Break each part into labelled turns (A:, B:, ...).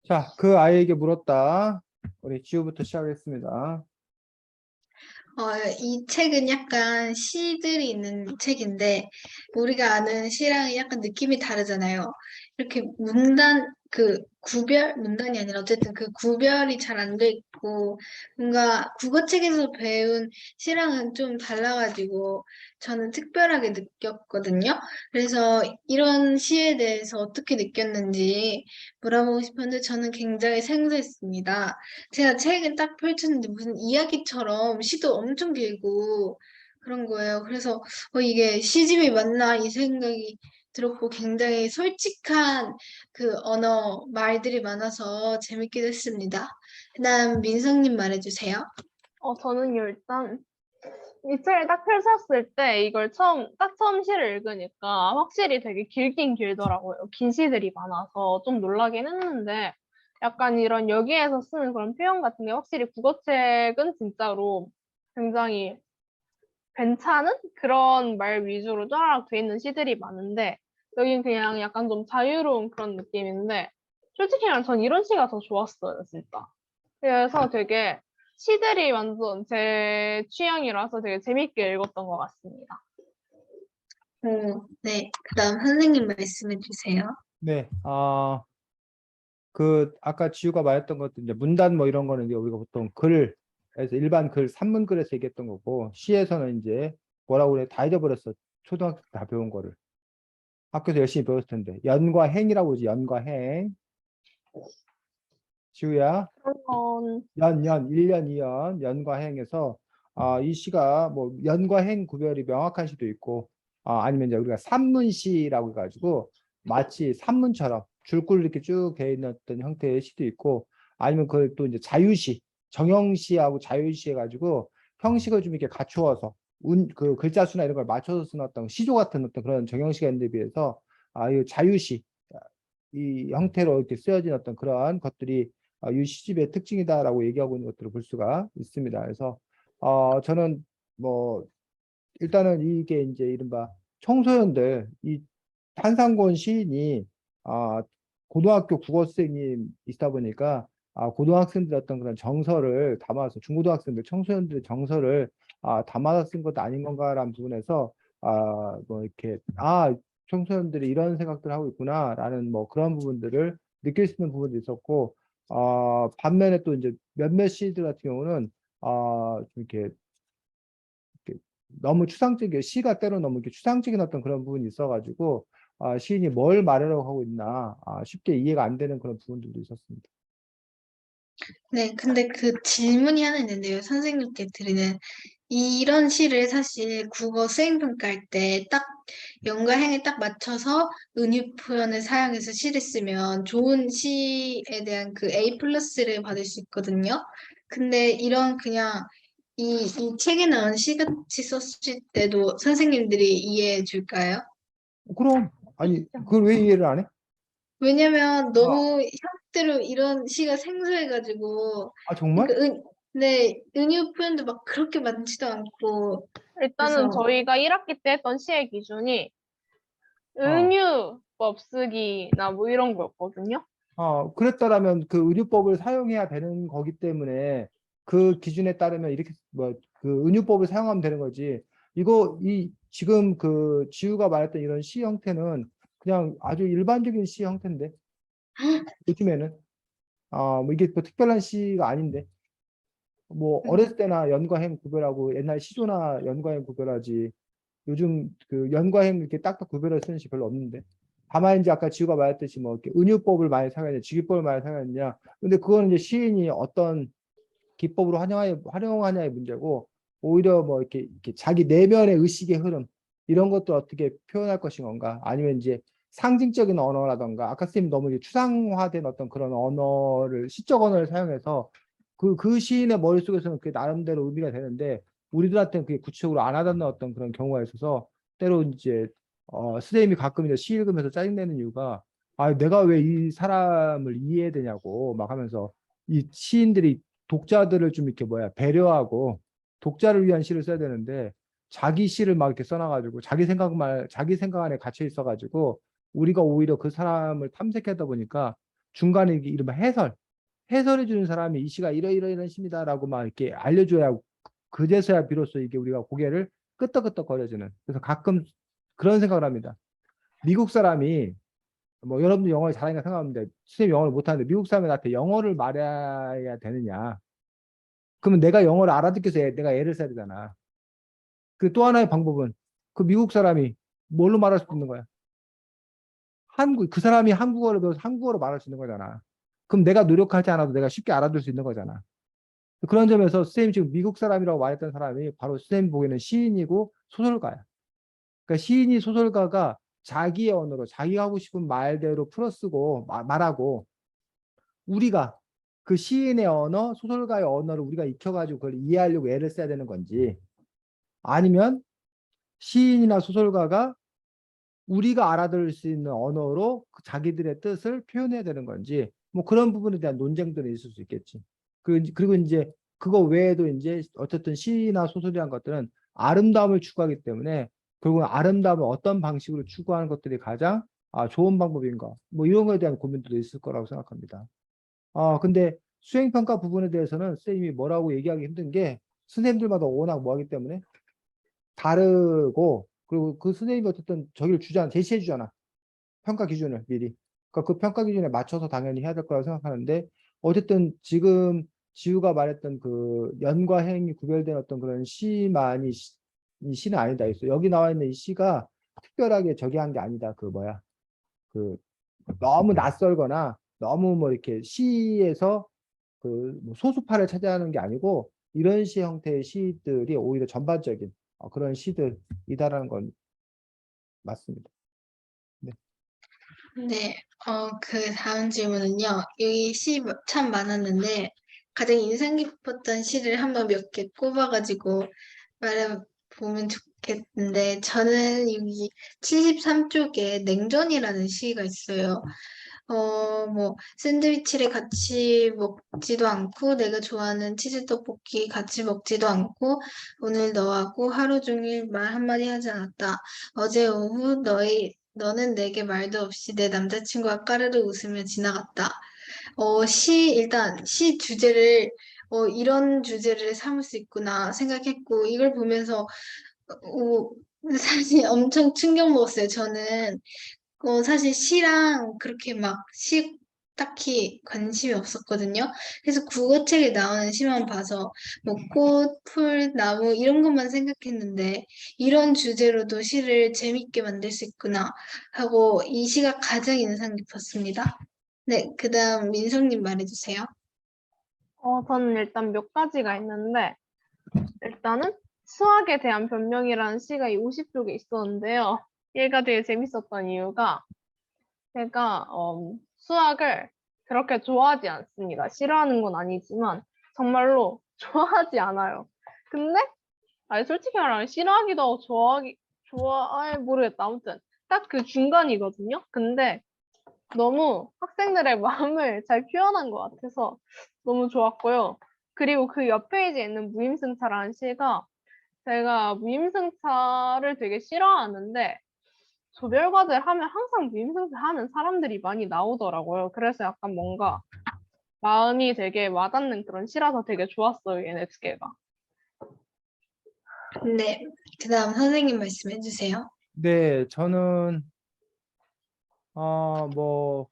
A: 자, 그 아이에게 물었다. 우리 지우부터 시작하겠습니다.
B: 이 책은 약간 시들이 있는 책인데, 우리가 아는 시랑은 약간 느낌이 다르잖아요. 이렇게 문단이 아니라 어쨌든 그 구별이 잘 안 돼 있고, 뭔가 국어책에서 배운 시랑은 좀 달라가지고, 저는 특별하게 느꼈거든요. 그래서 이런 시에 대해서 어떻게 느꼈는지 물어보고 싶었는데, 저는 굉장히 생소했습니다. 제가 책을 딱 펼쳤는데 무슨 이야기처럼 시도 엄청 길고 그런 거예요. 그래서 이게 시집이 맞나 이 생각이 들었고 굉장히 솔직한 그 언어 말들이 많아서 재밌기도 했습니다. 그다음 민성님 말해주세요.
C: 저는 일단 이 책을 딱 펼쳤을 때 이걸 처음 시를 읽으니까 확실히 되게 길긴 길더라고요. 긴 시들이 많아서 좀 놀라긴 했는데 약간 이런 여기에서 쓰는 그런 표현 같은 게 확실히 국어책은 진짜로 굉장히 괜찮은 그런 말 위주로 쫙 돼 있는 시들이 많은데 여긴 그냥 약간 좀 자유로운 그런 느낌인데 솔직히 말하면 전 이런 시가 더 좋았어요, 진짜. 그래서 되게 시들이 완전 제 취향이라서 되게 재밌게 읽었던 것 같습니다.
B: 네. 그다음 선생님 말씀해 주세요.
A: 네, 아까 지우가 말했던 것도 이제 문단 뭐 이런 거는 이제 우리가 보통 글에서 일반 글, 산문글에서 얘기했던 거고, 시에서는 이제 뭐라고 그래? 다 잊어버렸어. 초등학교 때 다 배운 거를. 학교에서 열심히 배웠을 텐데. 연과 행이라고 하지, 연과 행. 지우야.
C: 그런
A: 연, 1년, 2년, 연과 행에서 이 시가 뭐 연과 행 구별이 명확한 시도 있고 아니면 이제 우리가 산문시라고 해가지고 마치 산문처럼 줄글로 이렇게 쭉 되어 있는 어떤 형태의 시도 있고 아니면 그걸 또 이제 자유시, 정형시하고 자유시 해가지고 형식을 좀 이렇게 갖추어서 그 글자 수나 이런 걸 맞춰서 쓰는 어떤 시조 같은 어떤 그런 정형시가 있는 데 비해서 이 자유시 이 형태로 이렇게 쓰여진 어떤 그러한 것들이 이 시집의 특징이다라고 얘기하고 있는 것들을 볼 수가 있습니다. 그래서 저는 뭐 일단은 이게 이제 이른바 청소년들 이 한상권 시인이 고등학교 국어선생님 있다 보니까 고등학생들 어떤 그런 정서를 담아서 중고등학생들 청소년들의 정서를 담아서 쓴 것도 아닌 건가라는 부분에서 뭐 이렇게 청소년들이 이런 생각들을 하고 있구나라는 뭐 그런 부분들을 느낄 수 있는 부분도 있었고 반면에 또 이제 몇몇 시들 같은 경우는 좀 이렇게 너무 추상적인 시가 때로 너무 이렇게 추상적인 어떤 그런 부분이 있어가지고 시인이 뭘 말하려고 하고 있나 쉽게 이해가 안 되는 그런 부분들도 있었습니다.
B: 네, 근데 그 질문이 하나 있는데요. 선생님께 드리는 이런 시를 사실 국어 수행평가할 때 딱 연과 행에 딱 맞춰서 은유 표현을 사용해서 시를 쓰면 좋은 시에 대한 그 A 플러스를 받을 수 있거든요. 근데 이런 그냥 이 책에 나온 시같이 썼을 때도 선생님들이 이해해 줄까요?
A: 그럼 아니 그걸 왜 이해를 안 해?
B: 왜냐면
A: 아,
B: 너무 형태로 이런 시가 생소해가지고,
A: 정말?
B: 그러니까 네, 은유 표현도 막 그렇게 많지도 않고,
C: 일단은
B: 그래서,
C: 저희가 1학기 때 했던 시의 기준이
A: 어,
C: 은유법 쓰기나 뭐 이런 거였거든요.
A: 그랬더라면 그 의류법을 사용해야 되는 거기 때문에 그 기준에 따르면 이렇게 뭐 그 은유법을 사용하면 되는 거지. 지금 그 지우가 말했던 이런 시 형태는 그냥 아주 일반적인 시 형태인데 요즘에는 뭐 이게 뭐 특별한 시가 아닌데 뭐 어렸을 때나 연과행 구별하고 옛날 시조나 연과행 구별하지 요즘 그 연과행 이렇게 딱딱 구별을 쓰는 시 별로 없는데 다만 이제 아까 지우가 말했듯이 뭐 이렇게 은유법을 많이 사용했냐 직유법을 많이 사용했냐 근데 그거는 이제 시인이 어떤 기법으로 활용하냐의 문제고 오히려 뭐 이렇게 자기 내면의 의식의 흐름 이런 것도 어떻게 표현할 것인 건가 아니면 이제 상징적인 언어라던가 아까 선생님 너무 이제 추상화된 어떤 그런 언어를 시적 언어를 사용해서 그 시인의 머릿속에서는 그게 나름대로 의미가 되는데 우리들한테는 그게 구체적으로 안 와닿는 어떤 그런 경우가 있어서 때로 이제 선생님이 가끔 이제 시 읽으면서 짜증내는 이유가 내가 왜 이 사람을 이해해야 되냐고 막 하면서 이 시인들이 독자들을 좀 이렇게 배려하고 독자를 위한 시를 써야 되는데 자기 시를 막 이렇게 써놔가지고 자기 생각 안에 갇혀 있어가지고 우리가 오히려 그 사람을 탐색하다 보니까 중간에 이른바 해설해 주는 사람이 이 시가 이런 시입니다라고 막 이렇게 알려줘야 그제서야 비로소 이게 우리가 고개를 끄덕끄덕 거려지는. 그래서 가끔 그런 생각을 합니다. 미국 사람이 뭐 여러분도 영어를 잘하니까 생각합니다. 선생님 영어를 못하는데 미국 사람이 나한테 영어를 말해야 되느냐? 그러면 내가 영어를 알아듣기 위해서 내가 애를 써야 되잖아. 그 또 하나의 방법은 그 미국 사람이 뭘로 말할 수 있는 거야? 그 사람이 한국어를 배워서 한국어로 말할 수 있는 거잖아. 그럼 내가 노력하지 않아도 내가 쉽게 알아들 수 있는 거잖아. 그런 점에서 선생님 지금 미국 사람이라고 말했던 사람이 바로 선생님 보기에는 시인이고 소설가야. 그러니까 시인이 소설가가 자기의 언어로 자기가 하고 싶은 말대로 풀어쓰고 말하고 우리가 그 시인의 언어, 소설가의 언어를 우리가 익혀가지고 그걸 이해하려고 애를 써야 되는 건지 아니면 시인이나 소설가가 우리가 알아들을 수 있는 언어로 자기들의 뜻을 표현해야 되는 건지 뭐 그런 부분에 대한 논쟁들이 있을 수 있겠지. 그리고 이제 그거 외에도 이제 어쨌든 시나 소설이란 것들은 아름다움을 추구하기 때문에 결국은 아름다움을 어떤 방식으로 추구하는 것들이 가장 좋은 방법인가 뭐 이런 거에 대한 고민도 있을 거라고 생각합니다. 근데 수행평가 부분에 대해서는 선생님이 뭐라고 얘기하기 힘든 게 선생님들마다 워낙 뭐하기 때문에 다르고 그리고 그 선생님이 어쨌든 저기를 제시해 주잖아. 평가 기준을 미리. 그러니까 그 평가 기준에 맞춰서 당연히 해야 될 거라고 생각하는데 어쨌든 지금 지우가 말했던 그 연과 행이 구별된 어떤 그런 시만이 이 시는 아니다 있어. 여기 나와 있는 이 시가 특별하게 저기 한 게 아니다. 그 뭐야? 그 너무 낯설거나 너무 뭐 이렇게 시에서 그뭐 소수파를 차지하는 게 아니고 이런 시 형태의 시들이 오히려 전반적인 그런 시들이다라는 건 맞습니다. 네.
B: 네, 그 다음 질문은요. 여기 시 참 많았는데 가장 인상 깊었던 시를 한번 몇 개 꼽아가지고 말해보면 좋겠는데 저는 여기 73쪽에 냉전이라는 시가 있어요. 뭐 샌드위치를 같이 먹지도 않고 내가 좋아하는 치즈 떡볶이 같이 먹지도 않고 오늘 너하고 하루 종일 말 한마디 하지 않았다. 어제 오후 너는 내게 말도 없이 내 남자친구와 까르르 웃으며 지나갔다. 일단 시 주제를 이런 주제를 삼을 수 있구나 생각했고 이걸 보면서 어, 사실 엄청 충격 먹었어요. 저는 사실 시랑 그렇게 딱히 관심이 없었거든요. 그래서 국어책에 나오는 시만 봐서 뭐 꽃, 풀, 나무 이런 것만 생각했는데 이런 주제로도 시를 재밌게 만들 수 있구나 하고 이 시가 가장 인상 깊었습니다. 네, 그다음 민성님 말해주세요.
C: 저는 일단 몇 가지가 있는데, 일단은 수학에 대한 변명이라는 시가 이 50쪽에 있었는데요. 얘가 되게 재밌었던 이유가 제가 수학을 그렇게 좋아하지 않습니다. 싫어하는 건 아니지만 정말로 좋아하지 않아요. 근데 아니 솔직히 말하면 싫어하기도 하고 모르겠다. 아무튼 딱 그 중간이거든요. 근데 너무 학생들의 마음을 잘 표현한 것 같아서 너무 좋았고요. 그리고 그 옆 페이지에 있는 무임승차라는 시가 제가 무임승차를 되게 싫어하는데 조별과제를 하면 항상 무임승차 하는 사람들이 많이 나오더라고요. 그래서 약간 뭔가 마음이 되게 와닿는 그런 시라서 되게 좋았어요, 얘네 두 개가.
B: 네, 그다음 선생님 말씀해주세요.
A: 네, 저는 뭐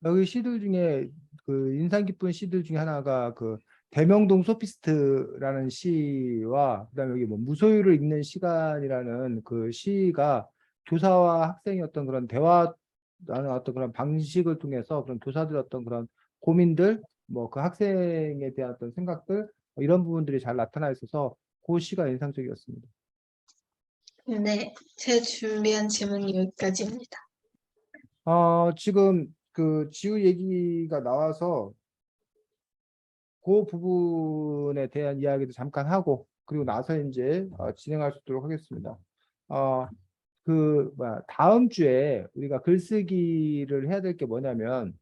A: 여기 시들 중에 그 인상 깊은 시들 중에 하나가 그 대명동 소피스트라는 시와 그다음에 여기 뭐 무소유를 읽는 시간이라는 그 시가 교사와 학생의 어떤 그런 대화라는 어떤 그런 방식을 통해서 그런 교사들의 어떤 그런 고민들 뭐 그 학생에 대한 어떤 생각들 뭐 이런 부분들이 잘 나타나 있어서 그 시가 인상적이었습니다.
B: 네, 제가 준비한 질문이 여기까지입니다.
A: 지금 그 지우 얘기가 나와서 그 부분에 대한 이야기도 잠깐 하고 그리고 나서 이제 진행할 수 있도록 하겠습니다. 다음 주에 우리가 글쓰기를 해야 될 게 뭐냐면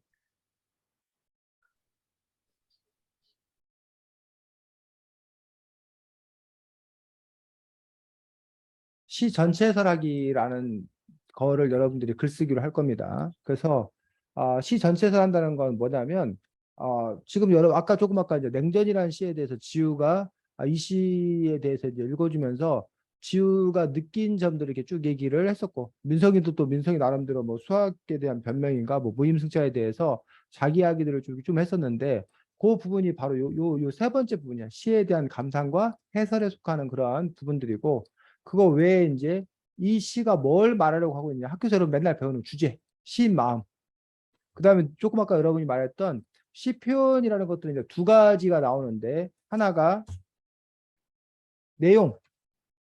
A: 시 전체 해설하기라는 거를 여러분들이 글쓰기로 할 겁니다. 그래서 시 전체에서 한다는 건 뭐냐면 지금 아까 이제 냉전이라는 시에 대해서 지우가 이 시에 대해서 이제 읽어주면서 지우가 느낀 점들을 이렇게 쭉 얘기를 했었고 민성이도 또 민성이 나름대로 뭐 수학에 대한 변명인가 뭐 무임승차에 대해서 자기 이야기들을 좀 했었는데 그 부분이 바로 요 세 번째 부분이야. 시에 대한 감상과 해설에 속하는 그러한 부분들이고 그거 외에 이제 이 시가 뭘 말하려고 하고 있냐 학교에서 여러분 맨날 배우는 주제 시인 마음 그다음에 조금 아까 여러분이 말했던 시 표현이라는 것들은 이제 두 가지가 나오는데 하나가 내용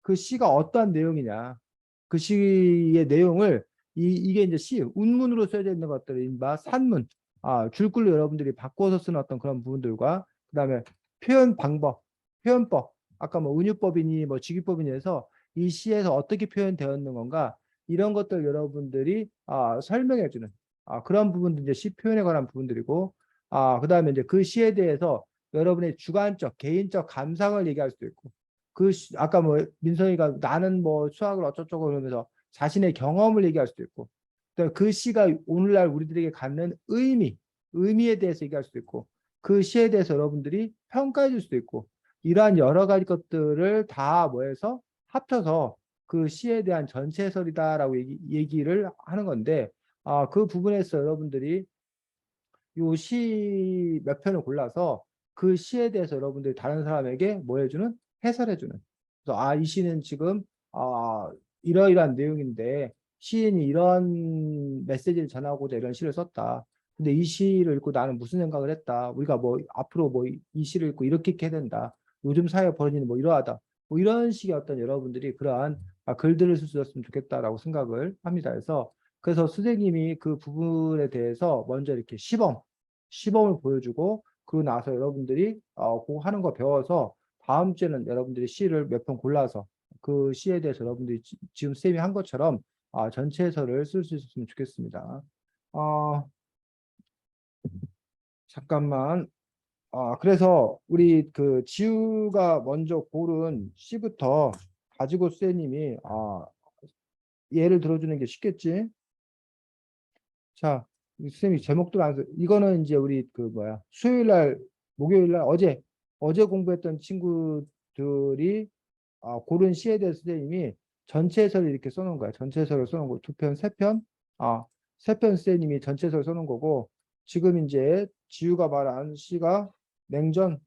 A: 그 시가 어떠한 내용이냐 그 시의 내용을 이게 이제 시 운문으로 써져 있는 것들이 인바 산문 줄글로 여러분들이 바꿔서 쓰는 어떤 그런 부분들과 그다음에 표현 방법 표현법 아까 뭐 은유법이니 뭐 직유법이니 해서 이 시에서 어떻게 표현되어 있는 건가 이런 것들 여러분들이 설명해 주는 그런 부분들 이제 시 표현에 관한 부분들이고 그다음에 이제 그 시에 대해서 여러분의 주관적 개인적 감상을 얘기할 수도 있고 아까 뭐 민성이가 나는 뭐 수학을 어쩌고저쩌고 그러면서 자신의 경험을 얘기할 수도 있고 그 시가 오늘날 우리들에게 갖는 의미에 대해서 얘기할 수도 있고 그 시에 대해서 여러분들이 평가해 줄 수도 있고 이러한 여러 가지 것들을 다 뭐해서 합쳐서 그 시에 대한 전체 해설이다라고 얘기를 하는 건데 그 부분에서 여러분들이 요 시 몇 편을 골라서 그 시에 대해서 여러분들이 다른 사람에게 뭐 해주는 해설해주는 그래서 이 시는 지금 이러이러한 내용인데 시인이 이런 메시지를 전하고자 이런 시를 썼다. 근데 이 시를 읽고 나는 무슨 생각을 했다. 우리가 뭐 앞으로 뭐 이 시를 읽고 이렇게 해야 된다. 요즘 사회에 벌어지는 뭐 이러하다. 뭐 이런 식의 어떤 여러분들이 그러한 글들을 쓸 수 있었으면 좋겠다라고 생각을 합니다. 그래서 선생님이 그 부분에 대해서 먼저 이렇게 시범을 보여주고 그러고 나서 여러분들이 그거 하는 거 배워서 다음 주에는 여러분들이 시를 몇 편 골라서 그 시에 대해서 여러분들이 지금 쌤이 한 것처럼 전체 해설을 쓸 수 있었으면 좋겠습니다. 어, 잠깐만. 그래서 우리 그 지우가 먼저 고른 시부터 가지고 쌤님이 예를 들어주는 게 쉽겠지? 자, 선생님이 제목도 안 써. 이거는 이제 우리 그 뭐야 수요일 날, 목요일 날 어제 공부했던 친구들이 고른 시에 대해서 선생님이 전체 해설을 이렇게 써놓은 거야. 전체 해설을 써놓은 거. 두 편, 세 편, 세 편 선생님이 전체 해설을 써놓은 거고 지금 이제 지우가 말한 시가 냉전이라는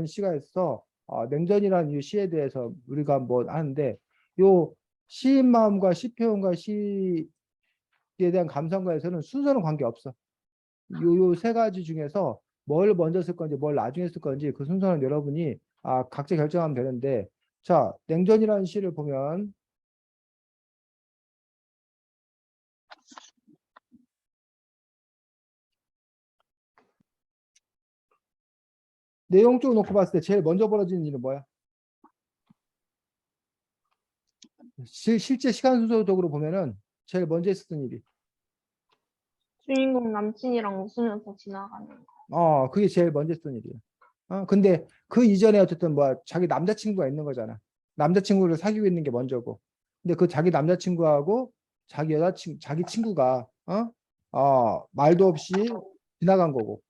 A: 시가 있어. 냉전이라는 이 시에 대해서 우리가 뭐 하는데 요 시인 마음과 시표현과 시에 대한 감상과에서는 순서는 관계없어. 요 세 가지 중에서 뭘 먼저 쓸 건지 뭘 나중에 쓸 건지 그 순서는 여러분이 각자 결정하면 되는데 자 냉전이라는 시를 보면 내용 쪽 놓고 봤을 때 제일 먼저 벌어지는 일은 뭐야? 실제 시간 순서적으로 보면은 제일 먼저 있었던 일이
C: 주인공 남친이랑 웃으면서 지나가는 거.
A: 그게 제일 먼저 했던 일이야. 근데 그 이전에 어쨌든 뭐 자기 남자친구가 있는 거잖아. 남자친구를 사귀고 있는 게 먼저고. 근데 그 자기 남자친구하고 자기 친구가 말도 없이 지나간 거고.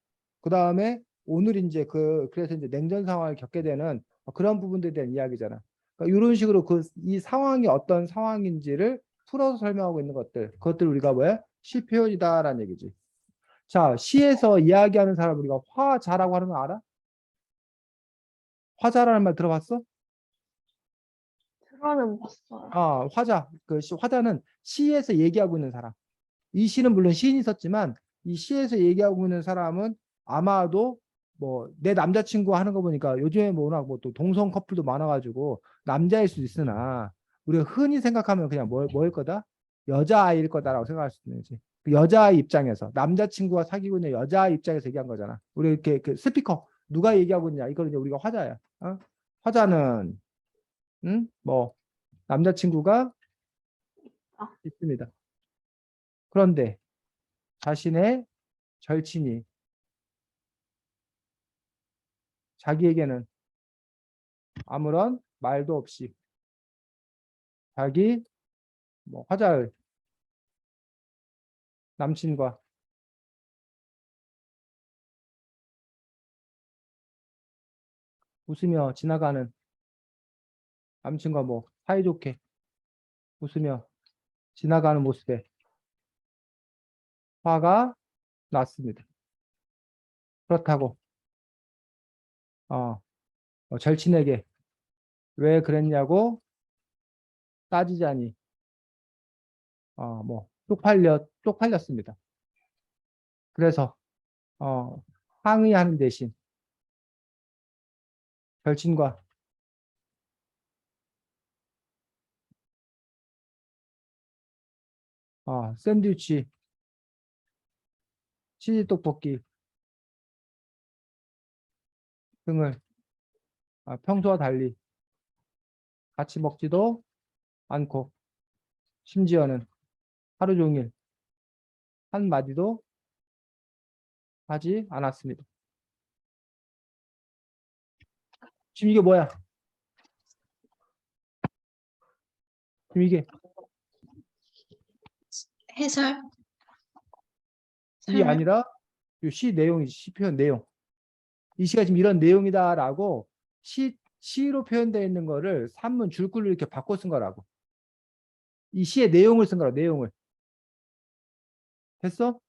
A: 그 다음에 오늘 이제 그래서 이제 냉전 상황을 겪게 되는 그런 부분들에 대한 이야기잖아. 그러니까 이런 식으로 이 상황이 어떤 상황인지를 풀어서 설명하고 있는 그것들 우리가 뭐야? 시표현이다라는 얘기지. 자, 시에서 이야기하는 사람 우리가 화자라고 하는 거 알아? 화자라는 말 들어봤어?
C: 들어는 봤어요.
A: 화자. 화자는 시에서 얘기하고 있는 사람. 이 시는 물론 시인이 썼지만 이 시에서 얘기하고 있는 사람은 아마도 뭐 내 남자친구 하는 거 보니까 요즘에 뭐 워낙 뭐또 동성 커플도 많아가지고 남자일 수도 있으나 우리가 흔히 생각하면 그냥 뭐일 거다? 여자아이일 거다라고 생각할 수 있는 거지. 그 여자아이 입장에서 남자친구와 사귀고 있는 여자아이 입장에서 얘기한 거잖아. 우리 이렇게 그 스피커 누가 얘기하고 있냐 이걸 이제 우리가 화자야. 화자는 뭐 남자친구가 있습니다. 그런데 자신의 절친이 자기에게는 아무런 말도 없이 자기 뭐 화자의 남친과 웃으며 지나가는 남친과 뭐 사이좋게 웃으며 지나가는 모습에 화가 났습니다. 그렇다고 절친에게 왜 그랬냐고 따지자니 뭐 쪽팔렸습니다. 그래서 항의하는 대신 절친과 샌드위치, 치즈 떡볶이 등을 평소와 달리 같이 먹지도 않고 심지어는 하루 종일 한마디도 하지 않았습니다. 지금 이게 뭐야? 지금 이게
B: 해설?
A: 이게
B: 설명?
A: 아니라 시 내용이지. 시 표현 내용. 이 시가 지금 이런 내용이다라고 시로 표현되어 있는 거를 산문 줄글로 이렇게 바꿔 쓴 거라고. 이 시의 내용을 쓴 거라고. 내용을. 됐어?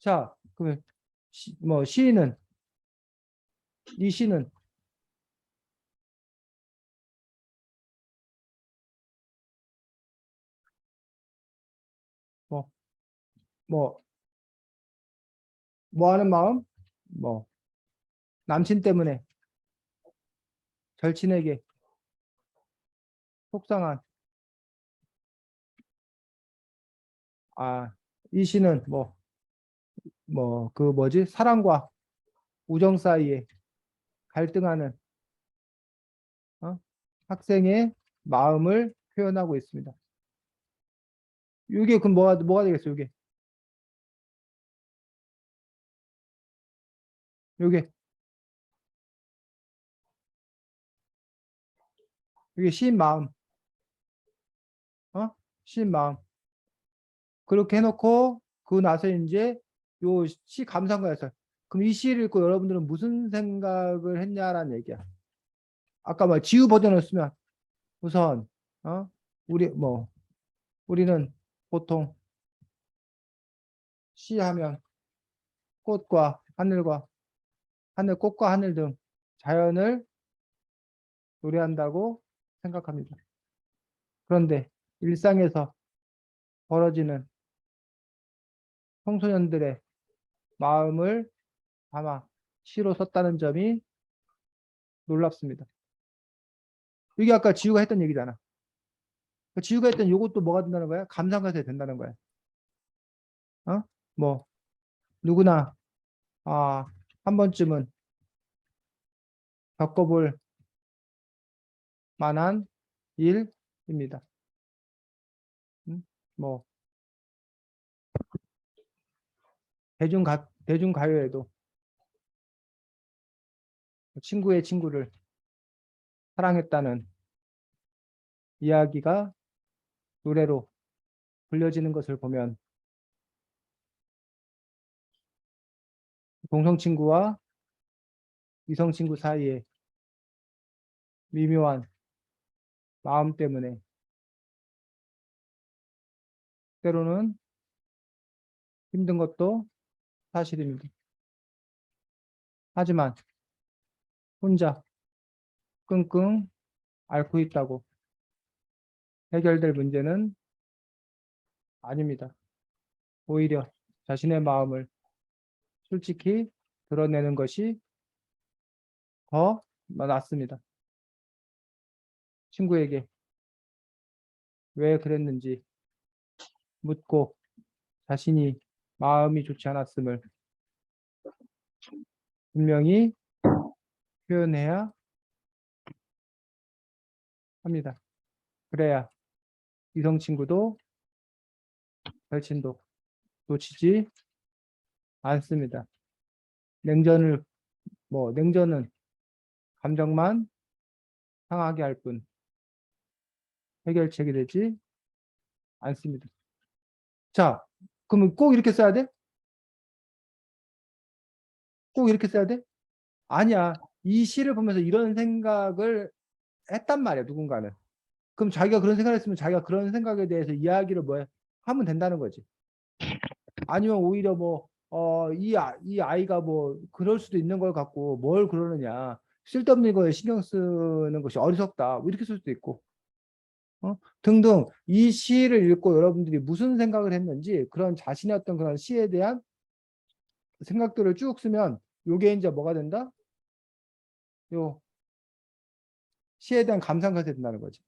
A: 자, 그러면 시는 이 시는 뭐 뭐 뭐 하는 마음? 뭐 남친 때문에 절친에게 속상한 이 시는 그 뭐지? 사랑과 우정 사이에 갈등하는 학생의 마음을 표현하고 있습니다. 이게 그럼 뭐가 되겠어요? 이게 시인 마음, 시인 마음. 그렇게 해놓고 그 나서 이제 요 시 감상가에서 그럼 이 시를 읽고 여러분들은 무슨 생각을 했냐라는 얘기야. 아까 뭐 지우 버전을 쓰면 우선 우리는 보통 시하면 꽃과 하늘과 꽃과 하늘 등 자연을 노래한다고 생각합니다. 그런데 일상에서 벌어지는 청소년들의 마음을 담아 시로 썼다는 점이 놀랍습니다. 이게 아까 지우가 했던 얘기잖아. 지우가 했던 이것도 뭐가 된다는 거야? 감상가서야 된다는 거야. 뭐 누구나 한 번쯤은 겪어볼 만한 일입니다. 뭐 대중가요에도 친구의 친구를 사랑했다는 이야기가 노래로 불려지는 것을 보면 동성친구와 이성친구 사이에 미묘한 마음 때문에 때로는 힘든 것도 사실입니다. 하지만 혼자 끙끙 앓고 있다고 해결될 문제는 아닙니다. 오히려 자신의 마음을 솔직히 드러내는 것이 더 낫습니다. 친구에게 왜 그랬는지 묻고 자신이 마음이 좋지 않았음을 분명히 표현해야 합니다. 그래야 이성 친구도 절친도 놓치지 않습니다. 냉전은 감정만 상하게 할 뿐. 해결책이 되지 않습니다. 자, 그러면 꼭 이렇게 써야 돼? 꼭 이렇게 써야 돼? 아니야. 이 시를 보면서 이런 생각을 했단 말이야, 누군가는. 그럼 자기가 그런 생각을 했으면 자기가 그런 생각에 대해서 이야기를 뭐 하면 된다는 거지. 아니면 오히려 뭐, 이 아이가 뭐, 그럴 수도 있는 걸 갖고 뭘 그러느냐. 쓸데없는 거에 신경 쓰는 것이 어리석다. 뭐 이렇게 쓸 수도 있고. 등등. 이 시를 읽고 여러분들이 무슨 생각을 했는지 그런 자신의 어떤 그런 시에 대한 생각들을 쭉 쓰면 요게 이제 뭐가 된다? 요 시에 대한 감상까지 된다는 거지.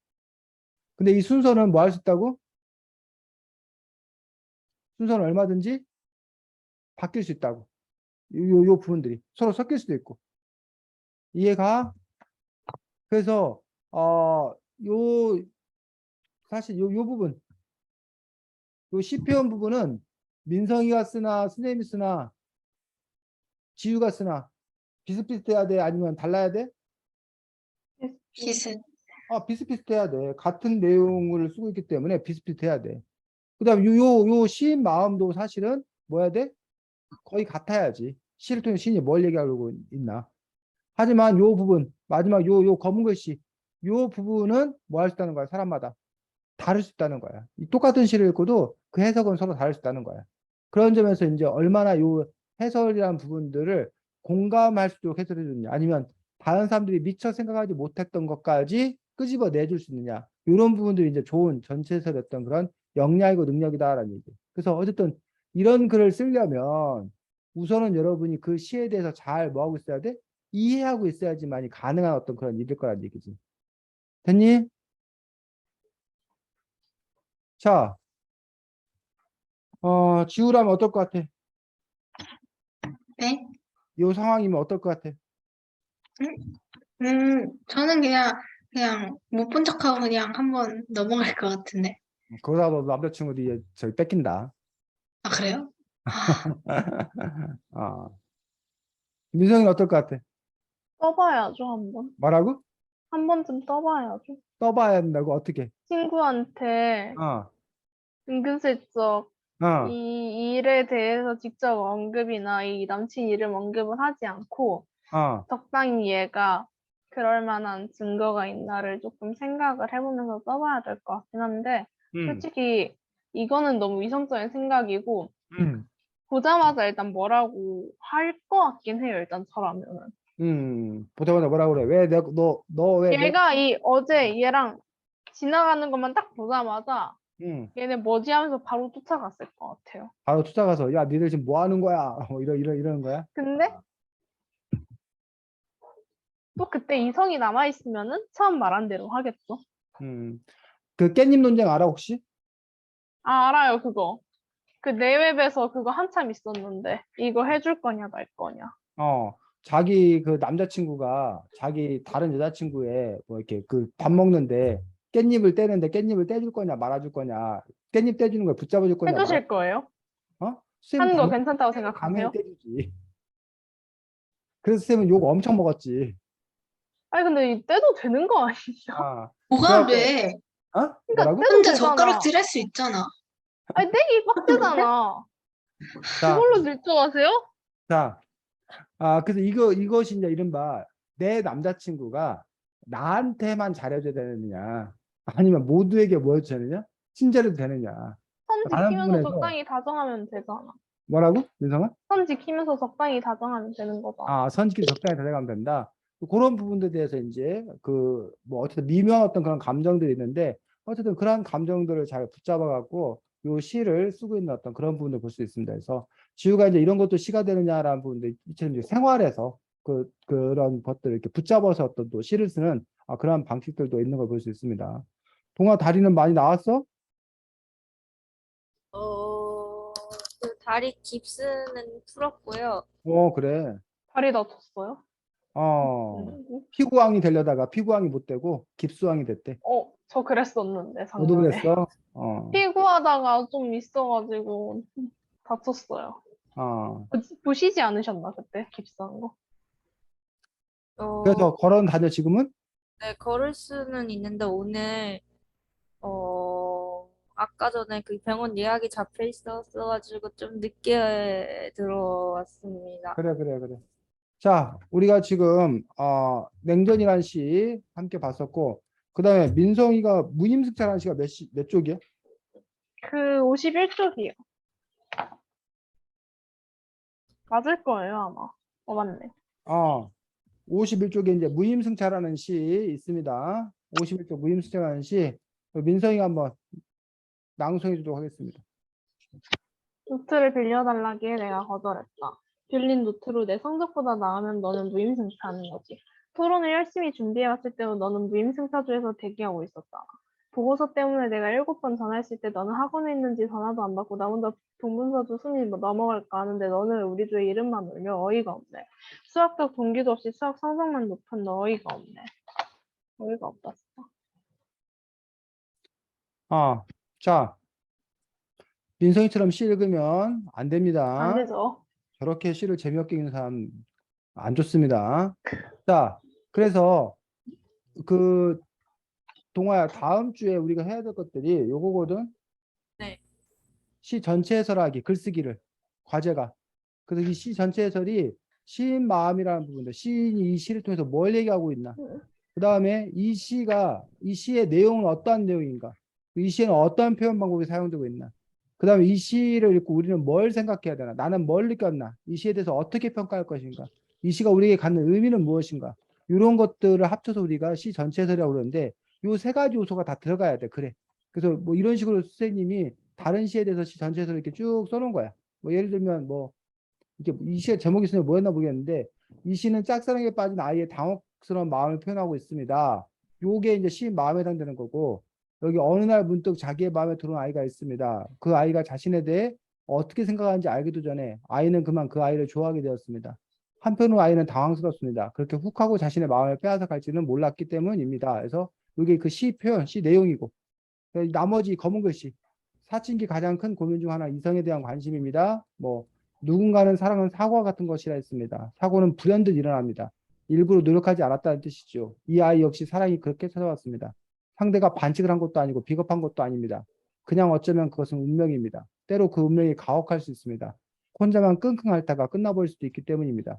A: 근데 이 순서는 뭐 할 수 있다고? 순서는 얼마든지 바뀔 수 있다고. 요 부분들이 서로 섞일 수도 있고. 이해가? 그래서 요 사실 요 부분, 요 시편 부분은 민성이가 쓰나 선생님이 쓰나 지유가 쓰나 비슷비슷해야 돼? 아니면 달라야 돼?
B: 비슷.
A: 비슷비슷해야 돼. 같은 내용을 쓰고 있기 때문에 비슷비슷해야 돼. 그다음 요 시인 마음도 사실은 뭐 해야 돼? 거의 같아야지. 시를 통해 시인이 뭘 얘기하려고 있나? 하지만 요 부분 마지막 요 검은 글씨 요 부분은 뭐 할 수 있다는 거야? 사람마다 다를 수 있다는 거야. 이 똑같은 시를 읽고도 그 해석은 서로 다를 수 있다는 거야. 그런 점에서 이제 얼마나 요 해설이라는 부분들을 공감할 수 있도록 해설해 주느냐, 아니면 다른 사람들이 미처 생각하지 못했던 것까지 끄집어 내줄 수 있느냐, 이런 부분들이 이제 좋은 전체 해설의 어떤 그런 역량이고 능력이다라는 얘기. 그래서 어쨌든 이런 글을 쓰려면 우선은 여러분이 그 시에 대해서 잘 뭐하고 있어야 돼? 이해하고 있어야지만이 가능한 어떤 그런 일일 거란 얘기지. 됐니? 자, 지우라면 어떨 것 같아?
B: 네?
A: 이 상황이면 어떨 것 같아?
B: 저는 그냥 못 본 척하고 그냥 한번 넘어갈 것 같은데.
A: 그러다 너 남자친구들이 저기 뺏긴다.
B: 아, 그래요? 아,
A: 어. 민성이는 어떨 것 같아?
C: 떠봐야죠, 한번.
A: 뭐라고?
C: 한 번쯤 떠봐야죠.
A: 떠봐야 한다고? 어떻게?
C: 친구한테
A: 어,
C: 은근슬쩍
A: 어,
C: 이 일에 대해서 직접 언급이나 이 남친 이름 언급을 하지 않고
A: 어,
C: 적당히 얘가 그럴 만한 증거가 있나를 조금 생각을 해보면서 써봐야 될 것 같긴 한데
A: 음,
C: 솔직히 이거는 너무 이성적인 생각이고
A: 음,
C: 보자마자 일단 뭐라고 할 것 같긴 해요. 일단 저라면은.
A: 보자마자 뭐라 그래? 왜 너 왜 내?
C: 얘가 어제 얘랑 지나가는 것만 딱 보자마자 얘네 뭐지 하면서 바로 쫓아갔을 것 같아요.
A: 바로 쫓아가서 야, 니들 지금 뭐 하는 거야? 이러는 거야?
C: 근데 또 그때 이성이 남아있으면은 처음 말한 대로 하겠죠.
A: 음, 그 깻잎 논쟁 알아 혹시?
C: 아, 알아요, 그거. 그 내외에서 그거 한참 있었는데 이거 해줄 거냐 말 거냐.
A: 자기 그 남자친구가 자기 다른 여자친구의 뭐 이렇게 그 밥 먹는데 깻잎을 떼는데 깻잎을 떼줄 거냐 말아줄 거냐, 깻잎 떼주는 걸 붙잡아 줄 거냐 말아.
C: 해주실 거예요?
A: 쌤
C: 하는 거
A: 당연히,
C: 괜찮다고
A: 당연히
C: 생각하세요?
A: 떼주지. 그래서 쌤은 욕 엄청 먹었지.
C: 아니 근데 떼도 되는 거 아니야?
A: 아
B: 뭐가 안
A: 그래갖고
B: 돼?
C: 그러니까
A: 뭐라고?
C: 떼도
B: 혼자 젓가락
C: 되잖아.
B: 질 할 수 있잖아.
C: 아니 떼기 빡세잖아.
A: 자,
C: 그걸로 질투하세요?
A: 자, 그래서 이것이 이제 이른바 내 남자친구가 나한테만 잘해줘야 되느냐, 아니면 모두에게 뭐 해줘야 되느냐, 친절해도 되느냐
C: 선
A: 라는
C: 지키면서
A: 부분에서.
C: 적당히 다정하면 되잖아.
A: 뭐라고? 민성아?
C: 선 지키면서 적당히 다정하면 되는 거잖아.
A: 선지기 적당히 다가가면 된다. 그런 부분들에 대해서 이제 그 뭐 어쨌든 미묘한 어떤 그런 감정들이 있는데, 어쨌든 그런 감정들을 잘 붙잡아 갖고 요 시를 쓰고 있는 어떤 그런 부분을 볼 수 있습니다. 그래서 지우가 이제 이런 것도 시가 되느냐라는 부분들, 이처럼 이제 생활에서 그런 것들을 이렇게 붙잡아서 어떤 또 시를 쓰는 그런 방식들도 있는 걸 볼 수 있습니다. 동화 다리는 많이 나왔어?
D: 그 다리 깁스는 풀었고요.
A: 그래.
C: 다리 다쳤어요?
A: 어, 피구왕이 되려다가 피구왕이 못 되고 깁스왕이 됐대.
C: 저 그랬었는데
A: 너도
C: 작년에.
A: 그랬어?
C: 피구하다가 좀 있어가지고 다쳤어요.
A: 어.
C: 보시지 않으셨나 그때 깁스한 거?
D: 어,
A: 그래서 걸어 다녀 지금은?
D: 네, 걸을 수는 있는데 오늘 아까 전에 그 병원 예약이 잡혀 있었어가지고 좀 늦게 들어왔습니다.
A: 그래, 그래, 그래. 자, 우리가 지금 냉전이라는 시 함께 봤었고, 그다음에 민성이가 무임승차라는 시가 몇 쪽이야?
C: 그 51쪽이요. 맞을 거예요, 아마. 맞네.
A: 51쪽에 이제 무임승차라는 시 있습니다. 51쪽 무임승차라는 시 민성이가 한번 낭송해 주도록 하겠습니다.
C: 노트를 빌려달라기에 내가 거절했다. 빌린 노트로 내 성적보다 나으면 너는 무임승차하는 거지. 토론을 열심히 준비해왔을 때도 너는 무임승차조에서 대기하고 있었다. 보고서 때문에 내가 7번 전화했을 때 너는 학원에 있는지 전화도 안 받고 나 혼자 동문서주 순위 넘어갈까 하는데 너는 우리 조의 이름만 울려 어이가 없네. 수학적 동기도 없이 수학 성적만 높은 너 어이가 없네. 어이가 없다 진짜.
A: 자, 민성이처럼 시 읽으면 안 됩니다.
C: 안 되죠.
A: 저렇게 시를 재미없게 읽는 사람 안 좋습니다. 자, 그래서 그 동아야 다음 주에 우리가 해야 될 것들이 요거거든.
D: 네.
A: 시 전체 해설하기 글쓰기를 과제가. 그래서 이 시 전체 해설이 시인 마음이라는 부분인데 시인이 이 시를 통해서 뭘 얘기하고 있나. 그 다음에 이 시의 내용은 어떠한 내용인가. 이 시에는 어떠한 표현 방법이 사용되고 있나. 그 다음에 이 시를 읽고 우리는 뭘 생각해야 되나. 나는 뭘 느꼈나. 이 시에 대해서 어떻게 평가할 것인가. 이 시가 우리에게 갖는 의미는 무엇인가. 이런 것들을 합쳐서 우리가 시 전체 해설이라고 그러는데 요 세 가지 요소가 다 들어가야 돼. 그래. 그래서 뭐 이런 식으로 선생님이 다른 시에 대해서 시 전체 해설을 이렇게 쭉 써놓은 거야. 뭐 예를 들면 뭐 이게 이 시의 제목이 있으면 뭐였나 모르겠는데 이 시는 짝사랑에 빠진 아이의 당혹스러운 마음을 표현하고 있습니다. 요게 이제 시인 마음에 해당되는 거고 여기 어느 날 문득 자기의 마음에 들어온 아이가 있습니다. 그 아이가 자신에 대해 어떻게 생각하는지 알기도 전에 아이는 그만 그 아이를 좋아하게 되었습니다. 한편으로 아이는 당황스럽습니다. 그렇게 훅 하고 자신의 마음을 빼앗아 갈지는 몰랐기 때문입니다. 그래서 이게 그 시 표현, 시 내용이고 나머지 검은 글씨 사춘기 가장 큰 고민 중 하나 이성에 대한 관심입니다. 뭐 누군가는 사랑은 사고와 같은 것이라 했습니다. 사고는 불현듯 일어납니다. 일부러 노력하지 않았다는 뜻이죠. 이 아이 역시 사랑이 그렇게 찾아왔습니다. 상대가 반칙을 한 것도 아니고 비겁한 것도 아닙니다. 그냥 어쩌면 그것은 운명입니다. 때로 그 운명이 가혹할 수 있습니다. 혼자만 끙끙 앓다가 끝나버릴 수도 있기 때문입니다.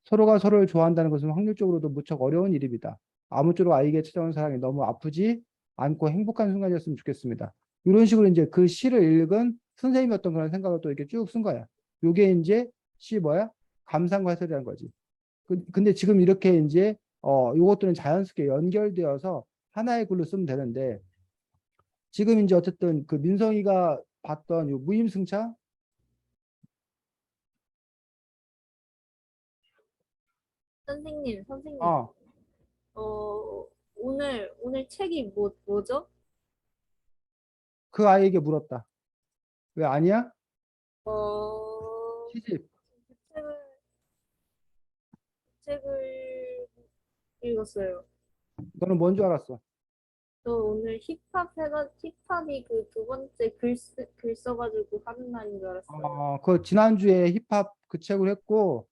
A: 서로가 서로를 좋아한다는 것은 확률적으로도 무척 어려운 일입니다. 아무쪼록 아이에게 찾아온 사랑이 너무 아프지 않고 행복한 순간이었으면 좋겠습니다. 이런 식으로 이제 그 시를 읽은 선생님이 어떤 그런 생각을 또 이렇게 쭉 쓴 거야. 요게 이제 시 뭐야? 감상과 해설이라는 거지. 근데 지금 이렇게 이제 요것들은 자연스럽게 연결되어서 하나의 글로 쓰면 되는데 지금 이제 어쨌든 그 민성이가 봤던 요 무임승차
D: 선생님,
A: 어,
D: 오늘 책이 뭐죠?
A: 그 아이에게 물었다. 왜 아니야?
D: 어,
A: 시집.
D: 그 책을 읽었어요.
A: 너는 뭔 줄 알았어?
D: 저 오늘 힙합이 그 두 번째 글 써가지고 하는 날인 줄 알았어요.
A: 그 지난주에 힙합 그 책을 했고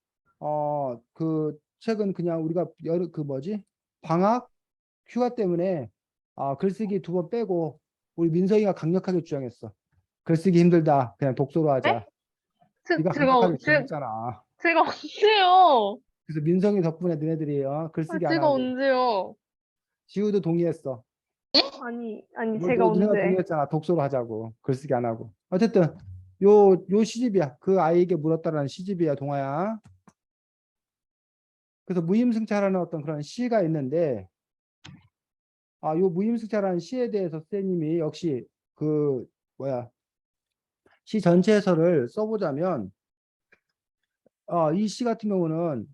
A: 그 책은 그냥 우리가 그 뭐지? 방학 휴가 때문에 글쓰기 2번 빼고 우리 민성이가 강력하게 주장했어. 글쓰기 힘들다. 그냥 독서로
C: 네?
A: 하자. 네가
C: 제가
A: 강력하게 주장했잖아.
C: 제가 언제요?
A: 그래서 민성이 덕분에 너네들이 글쓰기 안
C: 제가
A: 하고
C: 언제요?
A: 지우도 동의했어.
C: 아니 제가
A: 너네가
C: 언제?
A: 동의했잖아. 독서로 하자고. 글쓰기 안 하고. 어쨌든 요 시집이야. 그 아이에게 물었다라는 시집이야, 동아야. 그래서 무임승차라는 어떤 그런 시가 있는데 요 무임승차라는 시에 대해서 선생님이 역시 그 뭐야 시 전체 해설을 써보자면 이 시 같은 경우는